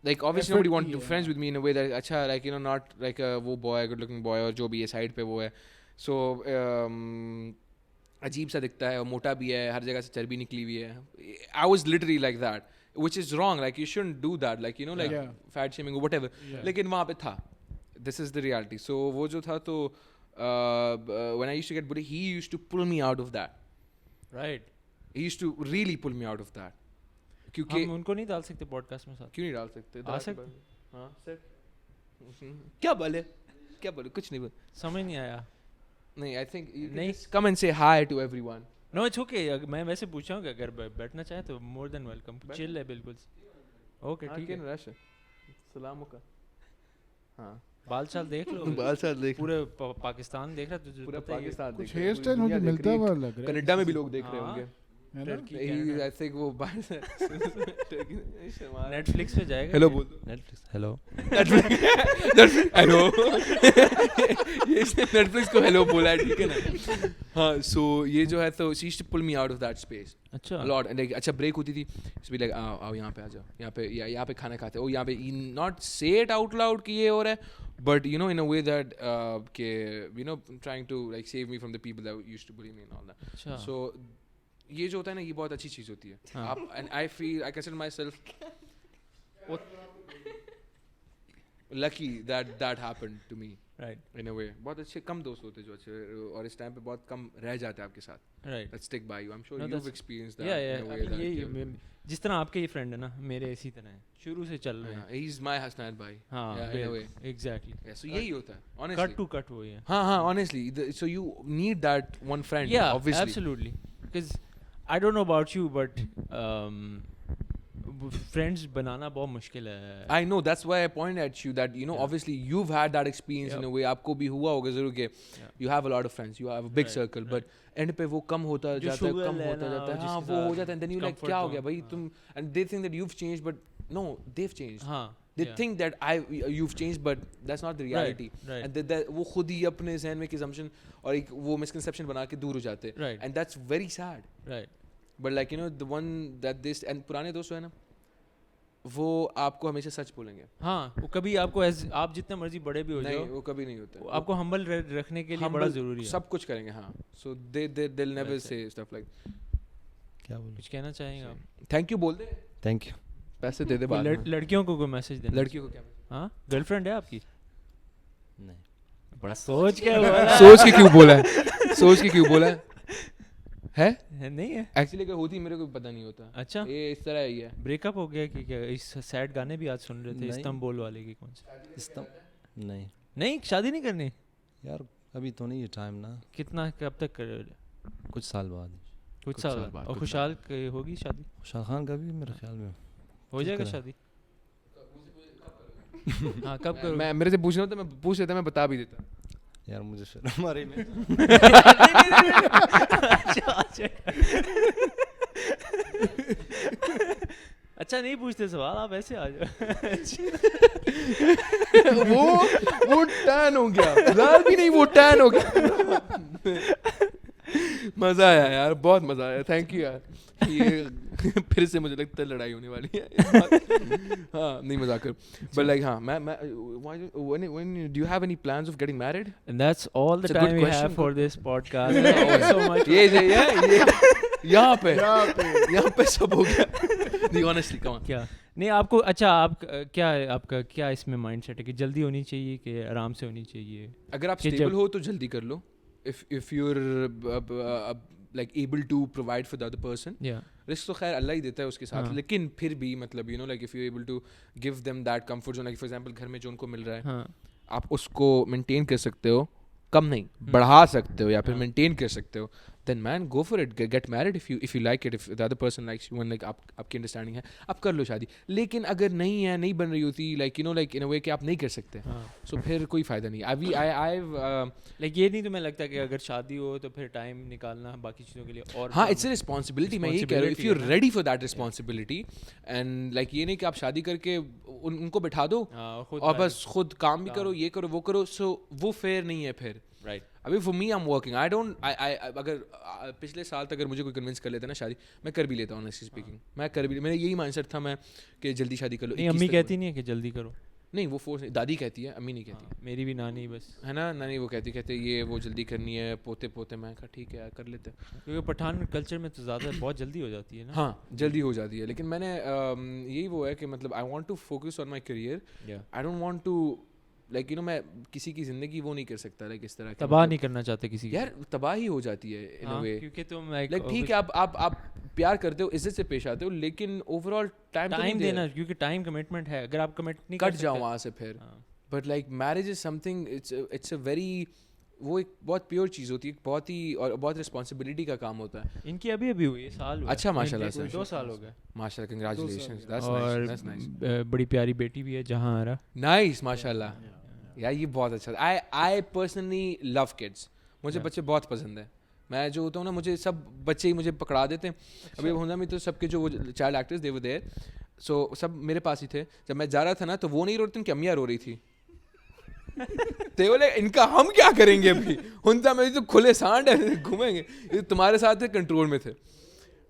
Like obviously nobody wanted to be friends with me in a way that acha like not like a wo boy, good looking boy, اور جو بھی ہے side پہ وہ ہے. So عجیب سا دکھتا ہے, اور موٹا بھی ہے, ہر جگہ سے چربی نکلی ہوئی ہے. I was literally like that, which is wrong. Like you shouldn't do that, like like fat shaming or whatever. لیکن وہاں پہ تھا, this is the reality. So وہ جو تھا تو when I used to get bullied, he used to pull me out of that. Right. He used to really pull me out of that. کیونکہ ہم ان کو نہیں ڈال سکتے پوڈ کاسٹ میں ساتھ. کیوں نہیں ڈال سکتے؟ آ سکتے. ہاں سر کیا بولے کچھ نہیں بول, سمجھ نہیں آیا. نہیں آئی تھنک نہیں, come and say hi to everyone ون. نو اٹس اوکے, میں ویسے پوچھ رہا ہوں کہ اگر بیٹھنا چاہیں تو مور دین ویلکم. چل ہے بالکل. اوکے ٹھیک ہے. رش سلام کا. ہاں بال چال دیکھ لو, بال چال دیکھ, پورے پاکستان دیکھ رہا, تجھے پورا پاکستان دیکھ رہا ہے. ہیئر اسٹائل مجھے ملتا ہوا لگ رہا ہے, کینیڈا میں بھی لوگ دیکھ رہے ہوں گے. نیٹ فلکس پہ جائے گا. ہیلو بول دو. ہیلو ہیلو, نیٹ فلکس کو ہیلو بولا ہے, ٹھیک ہے نا. ہاں سو یہ جو ہے تو she used to pull me out of that space. اچھا lot. اچھا بریک ہوتی تھی, بھی لائک آؤ یہاں پہ آ جاؤ, یہاں پہ کھانا کھاتے ہو, یہاں پہ not say it out loud کہ یہ ہو رہا ہے, but in a way that کہ trying to like save me from the people that used to bully me and all that. So یہ جو ہوتا ہے نا, یہ بہت اچھی چیز ہوتی ہے. آپ and I feel I consider myself lucky that happened to me. Right. In a way بہت اچھے کم دوست ہوتے جو اچھے, اور اس ٹائم پہ بہت کم رہ جاتے ہیں آپ کے ساتھ. Right. That stick by you. I'm sure you've experienced that. Yeah. جس طرح آپ کے یہ فرینڈ ہے نا, میرے اسی طرح ہیں, شروع سے چل رہے ہیں. He's my Hasnain bhai. ہاں in a way. Exactly. So یہی ہوتا ہے honestly. Cut to cut وہی ہے. ہاں honestly. So you need that one friend. Yeah, obviously. Absolutely. Because I don't know about you, but friends بنانا بہت مشکل ہے. I know, that's why I point at you that, you know, obviously you've had that experience in a way. آپ کو بھی ہوا ہوگا ضرور کہ you have a lot of friends, you have a big circle, but end پہ وہ کم ہوتا جاتا ہے, کم ہوتا جاتا ہے. ہاں وہ ہو جاتا ہے, and then you like کیا ہو گیا بھائی تم, and they think that you've changed, but no, they've changed. ہاں They think that you've changed, but that's not the reality. And وہ خود ہی اپنے ذہن میں ایک assumption اور ایک وہ misconception بنا کے دور ہو جاتے ہیں, and that's very sad. Right. But like, you know, the one that this, and پرانے دوست ہے نا, وہ آپ کو ہمیشہ سچ بولیں گے. ہاں وہ کبھی آپ کو آپ جتنے مرضی بڑے بھی ہو جاؤ, نہیں وہ کبھی نہیں ہوتا, آپ کو ہمبل رکھنے کے لیے بڑا ضروری ہے. سب کچھ کریں گے. ہاں, so they'll never say stuff like. کیا بولیں, کچھ کہنا چاہیں گے آپ؟ تھینک یو بول دے. Thank you. پیسے دے دے. لڑکیوں کو کوئی میسج دے. لڑکیوں کو کیا؟ ہاں گرل فرینڈ ہے آپ کی؟ نہیں. بڑا سوچ کے بولا. سوچ کے کیوں بولا ہے؟ سوچ کے کیوں بولا ہے؟ نہیں ہے ایکچولی اگر ہوتی میرے کو پتہ نہیں ہوتا. اچھا یہ اس طرح ہی ہے. بریک اپ ہو گیا کہ کیا؟ اس سیڈ گانے بھی آج سن رہے تھے استنبول والے کی. کون سے؟ نہیں شادی نہیں کرنی یار, ابھی تو نہیں ہے ٹائم نا. کتنا کب تک کر؟ کچھ سال بعد. کچھ سال بعد. اور خوشحال کی ہوگی شادی؟ خوشحال خان کا بھی میرے خیال میں ہو جائے گا شادی. ہاں کب کرو؟ میں میرے سے پوچھنا ہوتا, میں پوچھ لیتا, میں بتا بھی دیتا. یار مجھے شرم آ رہی ہے. اچھا نہیں پوچھتے سوال, آپ ایسے آ جاؤ. وہ ٹین ہو گیا, بلال بھی نہیں, وہ ٹین ہو گیا. مزہ آیا یار, بہت مزہ آیا. تھینک یو یار. یہ پھر سے مجھے لگتا ہے لڑائی ہونے والی ہے. ہاں نہیں مذاق کر. But like ہاں میں do you have any plans of getting married? And that's all the time we have for this podcast. So much. یہ یہاں پہ سب ہو گیا. نہیں honestly come on. کیا نہیں آپ کو, اچھا آپ کیا, آپ کا کیا اس میں مائنڈ سیٹ ہے کہ جلدی ہونی چاہیے کہ آرام سے ہونی چاہیے؟ اگر آپ اسٹیبل ہو تو جلدی کر لو. if you're like able to provide for the other person, risk تو خیر اللہ ہی دیتا ہے اس کے ساتھ, لیکن پھر بھی مطلب you know like if you're able to give them that comfort zone, like for example گھر میں جو ان کو مل رہا ہے آپ اس کو مینٹین کر سکتے ہو, کم نہیں بڑھا سکتے ہو یا پھر مینٹین کر سکتے ہو, then man go for it, get married if you like it, if the other person likes you and like آپ کی انڈرسٹینڈنگ ہے آپ کر لو شادی. لیکن اگر نہیں ہے, نہیں بن رہی ہوتی, like you know like in a way کہ آپ نہیں کر سکتے, so پھر کوئی فائدہ نہیں. like یہ نہیں تمہیں لگتا کہ اگر شادی ہو تو پھر ٹائم نکالنا باقی چیزوں کے لیے, اور ہاں اٹس اے رسپانسبلٹی. میں یہی کہہ رہا ہوں, if you're ready for that responsibility and like یہ نہیں کہ آپ شادی کر کے ان کو بٹھا دو اور بس خود کام بھی کرو, یہ کرو وہ کرو, so وہ فیئر نہیں ہے پھر. Right. ابھی فور می I'm working. اگر پچھلے سال تک اگر مجھے کوئی کنونس کر لیتا نا شادی, میں کر بھی لیتا ہوں honestly speaking. میں کر بھی, میرا یہی مائنڈ سیٹ تھا میں کہ جلدی شادی کر لو. امی کہتی نہیں ہے کہ جلدی کرو؟ نہیں وہ فورس نہیں, دادی کہتی ہے, امی نہیں کہتی. میری بھی نانی بس ہے نا, نانی وہ کہتے یہ وہ جلدی کرنی ہے, پوتے میں کہا ٹھیک ہے کر لیتے. کیونکہ پٹھان کلچر میں تو زیادہ بہت جلدی ہو جاتی ہے نا. ہاں جلدی ہو جاتی ہے, لیکن میں نے یہی وہ ہے کہ مطلب I want to focus on my career. I don't want to like you know میں کسی کی زندگی وہ نہیں کر سکتا, لائک اس طرح تباہ نہیں کرنا چاہتے کسی کی. یار تباہی ہو جاتی ہے ان اے وے, کیونکہ تم لائک ٹھیک ہے آپ پیار کرتے ہو, عزت سے پیش آتے ہو, لیکن اوور آل ٹائم دینا, کیونکہ ٹائم کمٹمنٹ ہے. اگر آپ کمٹ نہیں کٹ جاؤ وہاں سے پھر. But like marriage is something, it's a very, وہ ایک بہت پیور چیز ہوتی ہے, بہت ہی, اور بہت رسپانسبلٹی کا کام ہوتا ہے. ان کی ابھی ہوئی سال ہوا. اچھا ماشاء اللہ سے 2 سال ہو گئے. ماشاء اللہ, کنگریچولیشنز. اور بڑی پیاری بیٹی بھی ہے جہاں آرا. نائس ماشاء اللہ یار, یہ بہت اچھا. I personally love kids. مجھے بچے بہت پسند ہیں. میں جو ہوتا ہوں نا, مجھے سب بچے ہی مجھے پکڑا دیتے ہیں. ابھی ہونا میں تو سب کے جو وہ چائلڈ ایکٹرز دے وہ دیر, سو سب میرے پاس ہی تھے. جب میں جا رہا تھا نا تو وہ نہیں رو رہی تھی, ان کی امیاں رو رہی تھی. بولے ان کا ہم کیا کریں گے ابھی, ان کا میں تو کھلے سانڈ ہے گھومیں گے, یہ تمہارے ساتھ کنٹرول میں تھے.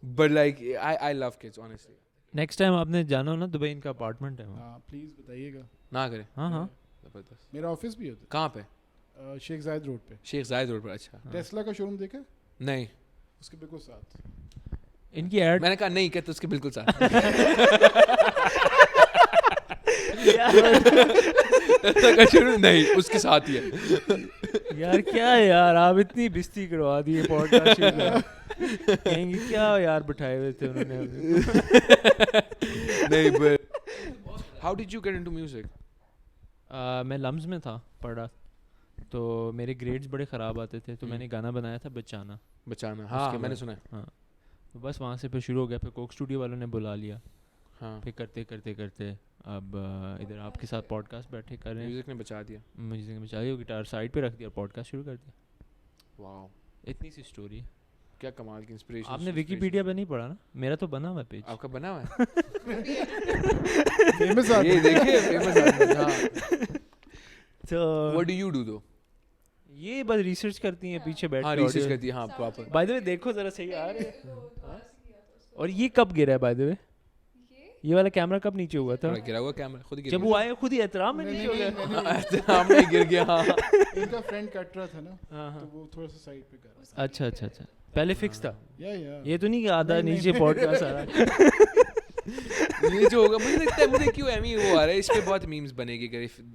But like I love kids honestly. Next time آپ نے جانا ہو نا دبئی, ان کا اپارٹمنٹ ہے وہاں, پلیز بتائیے گا. نہ کریں. ہاں میرا آفس بھی ہوتا ہے. کہاں پہ؟ شیخ زاید روڈ پہ. شیخ زاید روڈ پر. اچھا ٹیسلا کا شو روم دیکھا؟ نہیں. اس کے بالکل ساتھ ان کی ایڈ. میں نے کہا نہیں کہتے اس کے بالکل ساتھ. نہیں اس کے ساتھ ہی ہے. یار کیا یار آپ اتنی بستی کروا دی پوڈ کاسٹ, کہیں گے کیا یار بٹھائے ہوئے تھے انہوں نے. نہیں but how did you get into music? میں لمز میں تھا پڑھ رہا, تو میرے گریڈز بڑے خراب آتے تھے, تو میں نے گانا بنایا تھا بچانا. ہاں میں نے سنا ہے. ہاں تو بس وہاں سے پھر شروع ہو گیا. پھر کوک اسٹوڈیو والوں نے بلا لیا, ہاں پھر کرتے کرتے کرتے اب ادھر آپ کے ساتھ پوڈ کاسٹ بیٹھے کر رہے ہیں. میوزک نے بچا دیا. میوزک نے بچا دیا, گٹار سائڈ پہ رکھ دیا اور پوڈ کاسٹ شروع کر دیا. واو اتنی سی اسٹوری ہے. کیا کمال کی انسپریشن. آپ نے ویکیپیڈیا پہ نہیں پڑھا نا؟ میرا تو بنا ہوا ہے پیج. آپ کا بنا ہوا ہے فیمس آدمی. یہ دیکھیے فیمس آدمی. ہاں تو what do you do though. یہ بس ریسرچ کرتی ہیں پیچھے بیٹھ ہاں کے. ریسرچ کرتی ہے. ہاں پراپر. بائی دا وے دیکھو ذرا صحیح آ رہے ہیں. اور یہ کب گرا ہے بائی دا وے؟ یہ والا کیمرہ کب نیچے ہوا تھا؟ گرا ہوا کیمرہ خود ہی جب وہ آئے خود ہی احترام میں نیچے ہو گیا. احترام میں گر گیا. ہاں ان کا فرینڈ کٹ رہا تھا نا, تو وہ تھوڑا سا سائڈ پہ کر رہا تھا. اچھا اچھا اچھا, پہلے فکس تھا یا یہ تو نہیں کہ آدھا نیچے پوڈ کاسٹ آ رہا ہے. یہ جو ہوگا مجھے لگتا ہے مجھے کیوں ایمی وہ آ رہا ہے اس پہ بہت میمز بنے گی.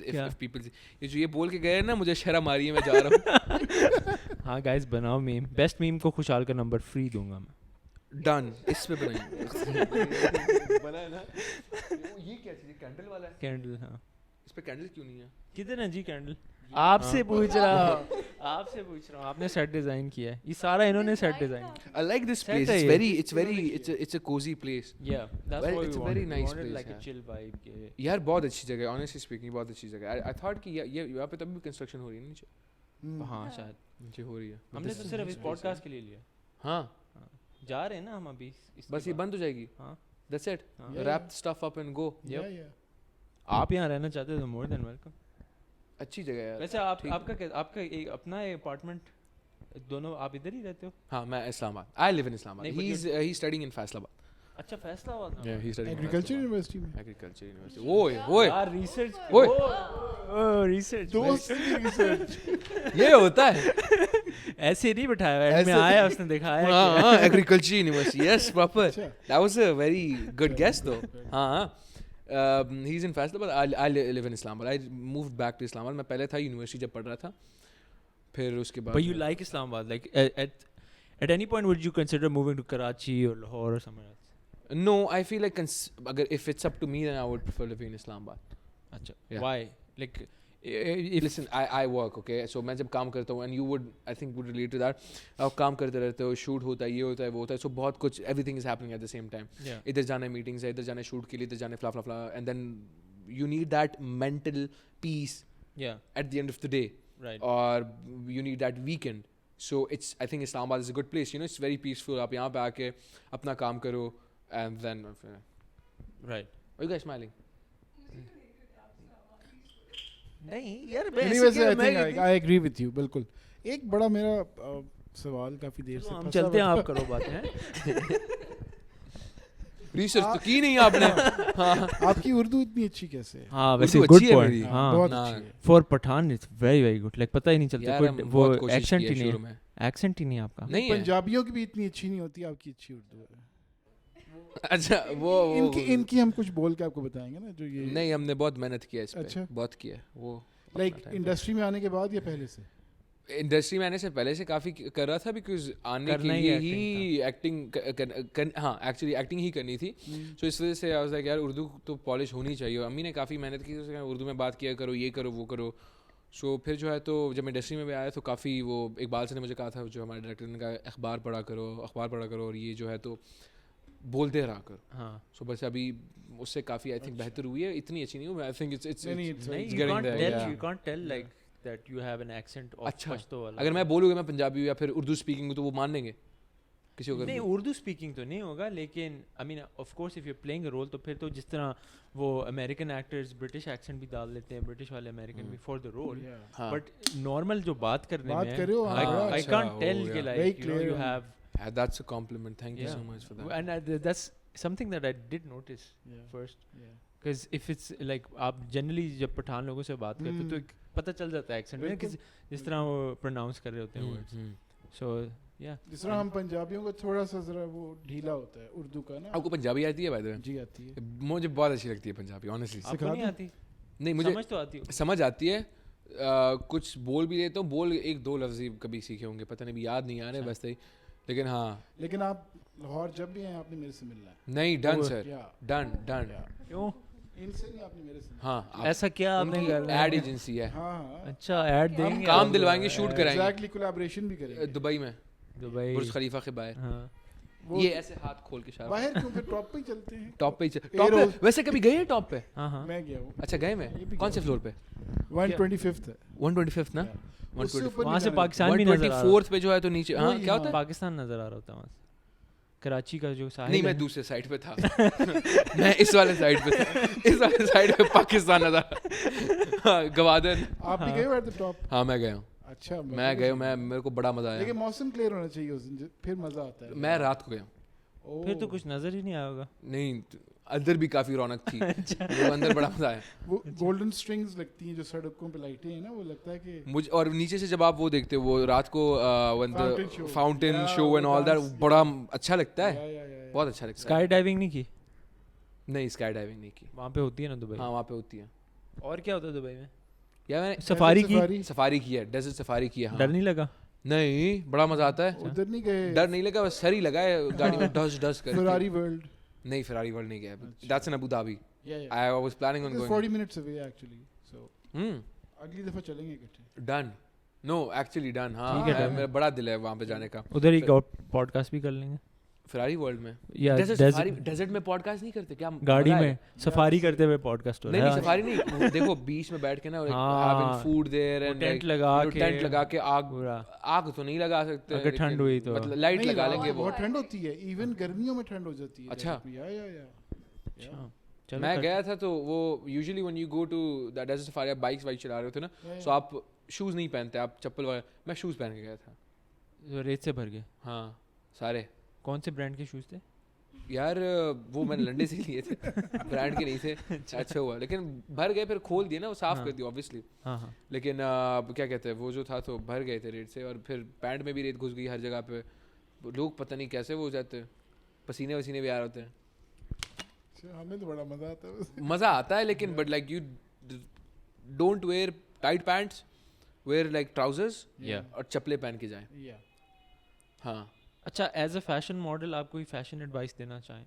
اگر پیپل یہ جو یہ بول کے گئے نا مجھے شرم آ رہی ہے میں جا رہا ہوں. ہاں گائز بناؤ میم. بیسٹ میم کو خوشحال کا نمبر فری دوں گا میں. ڈن. اس پہ بنائیں بنا ہے نا. یہ کیا چیز ہے کینڈل والا ہے. کینڈل. ہاں اس پہ کینڈل کیوں نہیں ہے. کدھر ہے جی کینڈل؟ آپ سے پوچھ رہا ہوں, آپ سے پوچھ رہا ہوں. آپ نے سیٹ ڈیزائن کیا ہے, یہ سارا انہوں نے سیٹ ڈیزائن کیا. I like this place. It's a cozy place. Yeah, that's what It's we a very wanted. nice We wanted place, like a yeah. chill vibe کے. یار بہت اچھی جگہ ہے honestly speaking. بہت اچھی جگہ ہے. I thought کہ یہ یہاں پہ تب بھی کنسٹرکشن ہو رہی ہے نیچے. ہاں شاید نیچے ہو رہی ہے. ہم نے تو صرف اس پوڈ کاسٹ کے لیے لیا. ہاں جا رہے ہیں نا ہم ابھی. بس یہ بند ہو جائے گی. ہاں That's it. Wrap the stuff up and go. آپ یہاں رہنا چاہتے تو مور دین ویلکم. اچھی جگہ ہے. ویسے آپ کا ایک اپنا اپارٹمنٹ دونوں آپ ادھر ہی رہتے ہو؟ ہاں میں اسلام آباد. I live in Islamabad. He's studying in Faisalabad. اچھا فیصلہ آباد. Yeah, he's studying agriculture university میں. Agriculture University. اوئے یار ریسرچ. اوئے ریسرچ دوست کی ریسرچ. یہ ہوتا ہے. ایسے نہیں بٹھایا ہوا ہے, میں آیا اس نے دکھایا. ہاں Agriculture University. Yes, proper. That was a very good guess though. ہاں he's in Faisalabad. I live in Islamabad. I moved back to Islamabad. میں پہلے تھا یونیورسٹی جب پڑھ رہا تھا, پھر اس کے بعد. But you like Islamabad? Like at any point would you consider moving to Karachi or Lahore or somewhere else? No, I feel like if it's up to me then I would prefer living in Islamabad. Acha. Yeah. Why? Like listen, I work, okay? So میں جب کام کرتا ہوں and you would I think would relate to that. آپ کام کرتے رہتے ہو, shoot ہوتا ہے, یہ ہوتا ہے, وہ ہوتا ہے, so بہت کچھ everything is happening at the same time. ادھر جانا ہے میٹنگز ہے, ادھر جانا ہے شوٹ کے لیے, ادھر جانا ہے فلا فلا, and then you need that mental peace at the end of the day. Right. Or you need that weekend. So I think Islamabad is a good place. You know, it's very peaceful. آپ یہاں پہ آ کے اپنا کام کرو and then right. Are you guys smiling? نہیں یار ویسے I think I agree with you بالکل. ایک بڑا میرا سوال کافی دیر سے ہم چلتے ہیں, آپ کرو بات ہیں. ریسرچ تو کی نہیں آپ نے. آپ کی اردو اتنی اچھی کیسے ہے؟ ہاں ویسے گڈ پوائنٹ. ہاں بہت اچھی ہے. For Pathaan it's very very good. Like پتہ ہی نہیں چلتا کوئی وہ ایکسنٹ ہی نہیں ہے. ایکسنٹ ہی نہیں آپ کا. نہیں پنجابیوں کی بھی اتنی اچھی نہیں ہوتی, آپ کی اچھی اردو ہے. اچھا وہ ان کی ہم کچھ بول کے آپ کو بتائیں گے نا جو یہ. نہیں ہم نے بہت محنت کیا اس پہ, بہت کیا. وہ لائک انڈسٹری میں آنے کے بعد یا پہلے سے؟ انڈسٹری میں آنے سے پہلے سے کافی کر رہا تھا, بیکاز آنے کے لیے ہی ایکٹنگ, ہاں ایکچولی ایکٹنگ ہی کرنی تھی. سو اس وجہ سے یار اردو تو پالش ہونی چاہیے. امی نے کافی محنت کی, اردو میں بات کیا کرو, یہ کرو وہ کرو. سو پھر جو ہے تو جب میں انڈسٹری میں آیا تو کافی وہ اقبال سے نے مجھے کہا تھا, جو ہمارے ڈائریکٹر نے کہا اخبار پڑھا کرو اور یہ جو ہے تو بولتے رہا کر. ہاں سو بس ابھی اس سے کافی آئی تھنک بہتر ہوئی ہے. اتنی اچھی نہیں ہوئی, I think it's you can't tell like that you have an accent of Pashto wala. اگر میں بولوں گا میں پنجابی ہوں یا پھر اردو اسپیکنگ ہوں تو وہ مان لیں گے کسی کو. نہیں اردو اسپیکنگ تو نہیں ہوگا, لیکن I mean of course if you're playing a role تو پھر تو جس طرح وہ امریکن ایکٹرز برٹش ایکسنٹ بھی ڈال لیتے ہیں, برٹش والے امریکن بھی for the role, but normal جو بات کرنے میں I can't tell کہ like you have. That's a compliment. Thank you so much for that. And that's something that I did notice first. Because if it's like آپ generally جب پٹھان لوگوں سے بات کرتے تو پتہ چل جاتا ہے ایکسنٹ میں جس طرح وہ پروناؤنس کر رہے ہوتے ہیں ورڈز. سو یا جس طرح ہم پنجابیوں کو تھوڑا سا ذرا وہ ڈھیلا ہوتا ہے اردو کا نا. آپ کو پنجابی آتی ہے بائی دا وے؟ جی آتی ہے, مجھے بہت اچھی لگتی ہے پنجابی آنیسٹلی. آپ کو نہیں آتی؟ نہیں مجھے سمجھ تو آتی ہے, سمجھ آتی ہے, کچھ بول بھی لیتا ہوں, بول ایک دو لفظ کبھی سیکھے ہوں گے, پتہ نہیں یاد نہیں آ رہے بس صحیح. لیکن ہاں لیکن آپ لاہور جب بھی ہیں آپ نے میرے سے ملنا ہے. نہیں ڈن سر, ڈن. کیوں ان سے نہیں, آپ نے میرے سے. ہاں ایسا کیا آپ نے ایڈ ایجنسی ہے. ہاں اچھا ایڈ دیں گے, کام دلوائیں گے, شوٹ کرائیں گے. ایگزیکٹلی کولیبریشن بھی کریں گے دبئی میں, دبئی برج خلیفہ کے باہر. ہاں یہ ایسے ہاتھ کھول کے اشارہ باہر کیوں پھر ٹاپ پہ ہی چلتے ہیں. ٹاپ پہ ٹاپ پہ ویسے کبھی گئے ہیں ٹاپ پہ؟ ہاں ہاں میں گیا ہوں. اچھا گئے میں کون سے فلور پہ؟ 125th ہے. 125th نا. وہاں سے پاکستان بھی نظر آ رہا 124th پہ جو ہے تو نیچے ہاں کیا ہوتا ہے, ہے پاکستان نظر آ رہا ہوتا ہے وہاں سے, کراچی کا جو ساحل. نہیں میں دوسرے سائڈ پہ تھا, میں اس والے سائڈ پہ تھا, اس والے سائڈ پہ پاکستان نظر گوادر. آپ بھی گئے ہو ایٹ دی ٹاپ؟ ہاں میں گیا ہوں. اچھا میں گیا ہوں, میں میرے کو بڑا مزہ آیا. لیکن موسم کلیئر ہونا چاہیے اس دن, پھر مزہ آتا ہے. میں رات کو گیا ہوں. پھر تو کچھ نظر ہی نہیں آیا ہوگا. نہیں اندر بھی کافی رونق تھی, وہ اندر بڑا مزہ آیا. وہ گولڈن اسٹرنگس لگتی ہیں جو سڑکوں پہ لائٹیں ہیں نا, وہ لگتا ہے کہ مجھے, اور نیچے سے جب آپ وہ دیکھتے ہو وہ رات کو fountain show and all that, بڑا اچھا لگتا ہے, بہت اچھا لگتا ہے. اسکائی ڈائیونگ نہیں کی؟ نہیں اسکائی ڈائیونگ نہیں کی. وہاں پہ ہوتی ہے نا دبئی؟ ہاں وہاں پہ ہوتی ہے. اور کیا ہوتا ہے دبئی میں؟ یا میں نے سفاری کی. سفاری کی ہے, ڈیزرٹ سفاری کی ہے. ڈر نہیں لگا؟ نہیں بڑا مزہ آتا ہے. ادھر نہیں گئے؟ ڈر نہیں لگا, بس سر ہی لگا ہے گاڑی میں ڈس ڈس کر. Ferrari World? نہیں فراری ورلڈ نہیں گیا. That's in Abu Dhabi. I was planning on going. 40 minutes away actually. So اگلی دفعہ چلیں گے اکٹھے. Done. No, actually done. ہاں میرا بڑا دل ہے وہاں پہ جانے کا. ادھر ہی پوڈ کاسٹ بھی کر لیں گے فراری ورلڈ میں. یا ڈیزرٹ میں پوڈ کاسٹ نہیں کرتے کیا؟ گاڑی میں سفاری کرتے ہوئے پوڈ کاسٹ. نہیں سفاری نہیں, دیکھو بیچ میں بیٹھ کے نا having food there and tent لگا کے آگ تو نہیں لگا سکتے, اگر ٹھنڈ ہوئی تو مطلب لائٹ لگا لیں گے. بہت ٹھنڈ ہوتی ہے, ایون گرمیوں میں ٹھنڈ ہو جاتی ہے. اچھا اچھا میں گیا تھا تو وہ usually when you go to the desert safari آپ بائکس وائک چلا رہے ہوتے نا, سو آپ شوز نہیں پہنتے, آپ چپل وغیرہ. میں شوز پہن کے گیا تھا. ریت سے بھر گئے؟ ہاں سارے. کون سے برانڈ کے شوز تھے یار؟ وہ میں نے لنڈے سے لیے تھے, برانڈ کے نہیں تھے. اچھا ہوا, لیکن بھر گئے, پھر کھول دیے نا, وہ صاف کر دی اوبیسلی. ہاں ہاں. لیکن کیا کہتے ہیں وہ جو تھا تو بھر گئے تھے ریت سے, اور پھر پینٹ میں بھی ریت گھس گئی ہر جگہ پہ. لوگ پتہ نہیں کیسے وہ ہو جاتے ہیں, پسینے وسینے بھی آ رہے ہوتے ہیں. ہمیں تو بڑا مزہ آتا ہے. مزہ آتا ہے لیکن but like you don't wear tight pants, wear like trousers اور چپلے پہن کے جائیں. ہاں. اچھا ایز اے فیشن ماڈل آپ کوئی فیشن ایڈوائس دینا چاہیں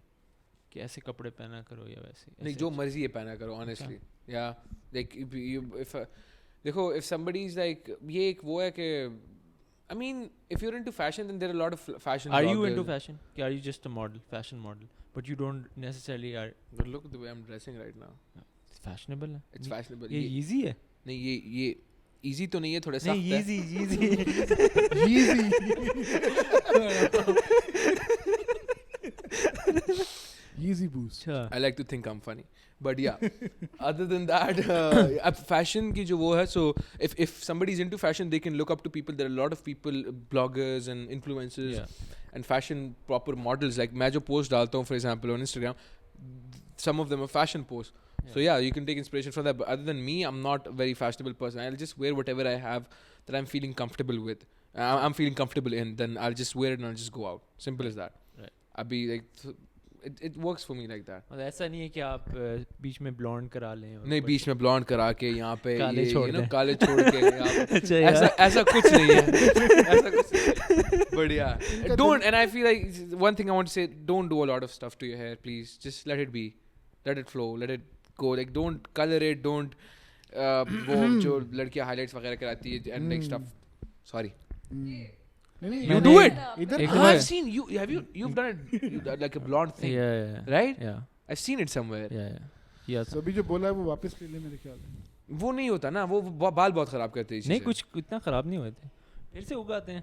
کہ ایسے کپڑے پہنا کرو یا ویسے؟ نہیں جو مرضی ہے پہنا کرو آنیسٹلی. یا لائک دیکھو اف somebody is like, یہ ایک وہ ہے کہ I mean if you're into fashion then there are a lot of fashion. Are you into fashion? Are you just a model, fashion model, but you don't necessarily are? But look at the way I'm dressing right now. It's fashionable. It's fashionable. یہ easy ہے. نہیں یہ easy تو نہیں ہے, تھوڑا سخت ہے. Yeezy boost. I like to think I'm funny, but yeah. Other than that, fashion کی جو وہ ہے, so if somebody is into fashion, they can look up to people. There are a lot of people, bloggers and influencers and fashion proper models. Like میں جو post ڈالتا ہوں, for example on Instagram, some of them are fashion posts. So yeah, you can take inspiration from that. But other than me, I'm not a very fashionable person. I'll just wear whatever I have that I'm feeling comfortable with. I'm feeling comfortable in. Then I'll just wear it and I'll just go out. Simple as that. Right. I'll be like, it works for me like that. اور ایسا نہیں ہے کہ آپ بیچ میں بلونڈ کرا لیں. نہیں بیچ میں بلونڈ کرا کے یہاں پہ کالے چھوڑ کے ایسا کچھ نہیں ہے. ایسا کچھ بڑھیا. Don't, and I feel like one thing I want to say, don't do a lot of stuff to your hair, please. Just let it be. Let it flow. Let it go. Like don't color it. Don't وہ جو لڑکیاں high lights وغیرہ کراتی ہے and like stuff. Sorry. You do it. I've seen you. You've done it like a blonde thing. Yeah. Right? Yeah. I've seen it somewhere. Yeah. ابھی جو بولا ہے وہ واپس لے لیں میرے خیال میں. وہ نہیں ہوتا نا, وہ بال بہت خراب کرتے ہیں. نہیں کچھ اتنا خراب نہیں ہوتے, پھر سے اگاتے ہیں.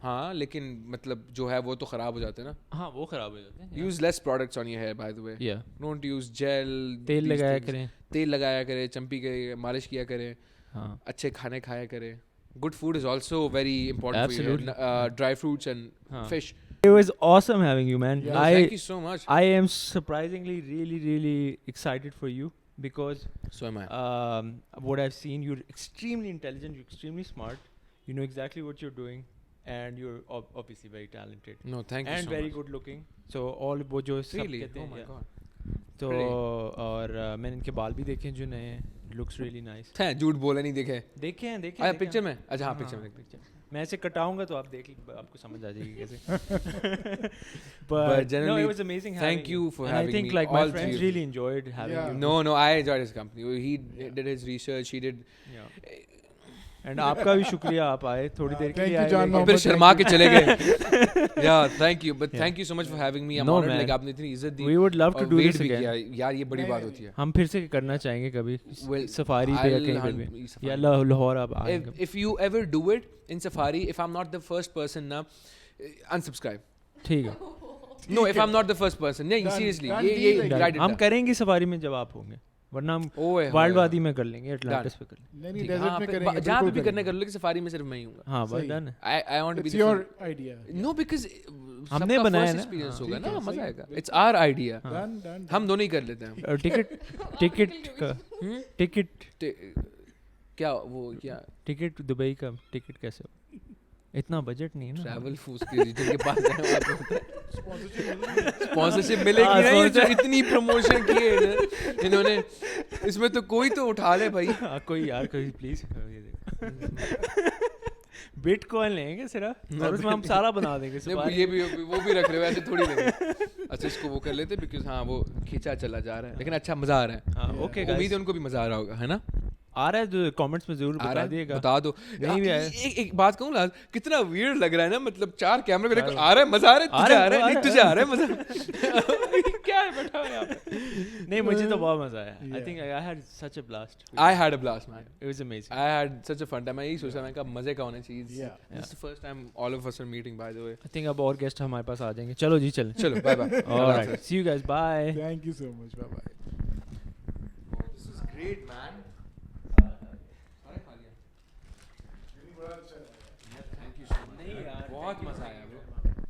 ہاں لیکن مطلب جو ہے وہ تو خراب ہو جاتے ہیں نا. ہاں وہ خراب ہو جاتے ہیں. Use less products on your hair, by the way. Yeah. Don't use gel. تیل لگایا کریں. تیل لگایا کرے, چمپی کرے, مالش کیا کرے. ہاں. اچھے کھانے کھایا کرے. Good food is also very important for you. Dry fruits and fish. It was awesome having you, man. Thank you so much. I am surprisingly really excited for you because so am I. What I've seen, you're extremely intelligent, you're extremely smart, you know exactly what you're doing, and you're obviously very talented. No, thank you so much. And very good looking. So all وہ جو سب کہتے ہیں. Oh my god. تو اور میں نے ان کے بال بھی دیکھے جو نئے ہیں. Looks really nice. جھوٹ بولے نہیں دیکھے. دیکھیں پکچر میں. اچھا ہاں پکچر میں. میں ایسے کٹاؤں گا تو آپ دیکھ آپ کو سمجھ آ جائے گی کیسے. But generally, it was amazing having thank you for having me. I think like my friends really enjoyed having you. No, I enjoyed his company. He did his research. He did. And آپ کا بھی شکریہ, آپ آئے تھوڑی دیر کے لیے آئے, پھر شرما کے چلے گئے. یا thank you, but thank you so much for having me. I'm honored, like آپ نے اتنی عزت دی. We would love to do this again. یار یہ بڑی بات ہوتی ہے. ہم پھر سے کرنا چاہیں گے کبھی سفاری پہ یا کہیں پہ بھی, یا لاہور آپ آئیں گے. If you ever do it in safari, if I'm not the first person na, unsubscribe. ٹھیک ہے. No, if I'm not the first person. نہیں seriously, یہ ہم کریں گے سفاری میں جب آپ ہوں گے, ورنہ ہم وائلڈ وادی میں کر لیں گے, اٹلانٹس پہ کر لیں گے, جہاں بھی کرنا کر لو, لیکن سفاری میں صرف میں ہی ہوں گا. ہاں بس ڈن ہے. I want to be It's your idea. No, because ہم نے بنایا نا, ایکسپیرینس ہوگا نا, مزہ آئے گا. It's our idea. ہم دونوں ہی کر لیتے ہیں. ٹکٹ کیا وہ کیا ٹکٹ دبئی کا ٹکٹ کیسے ہو, اتنا بجٹ نہیں ہے نا. ٹریول فوز کے جن کے پاس اسپانسرشپ ملے گی نا, جو اتنی پروموشن کی ہے انہوں نے, اس میں تو کوئی تو اٹھا لے بھائی. کوئی یار کوئی پلیز, بٹ کوائن لیں گے صرف, اور اس میں ہم سارا بنا دیں گے. یہ بھی وہ بھی رکھ رہے ہو ایسے تھوڑی دیں گے. اچھا اس کو وہ کر لیتے, بیکاز ہاں وہ کھینچا چلا جا رہا ہے, لیکن اچھا مزہ آ رہا ہے. ہاں اوکے, امید ہے ان کو بھی مزہ آ رہا ہوگا, ہے نا. آ رہا ہے تو کامنٹس میں ضرور بتا دیے گا, بتا دو. نہیں بھی آیا. ایک بات کہوں لاز, کتنا ویئرڈ لگ رہا ہے نا, مطلب 4 کیمرے پہ آ رہا ہے, مزہ آ رہا ہے, تجھے آ رہا ہے, نہیں تجھے آ رہا ہے مزہ, کیا ہے بیٹھا ہوا یہاں پہ. نہیں مجھے تو بہت مزہ آیا. I think I had such a blast. I had a blast, man. It was amazing. I had such a fun time. میں یہی سوچ رہا میں کہ مزے کا ہونا چاہیے. This is the first time all of us are meeting, by the way. I think اب اور گیسٹ ہمارے پاس آ جائیں گے. چلو جی چلیں. چلو bye bye. All right. See you guys. Bye. Thank you so much. Bye bye. This is great, man. بہت مزہ آیا.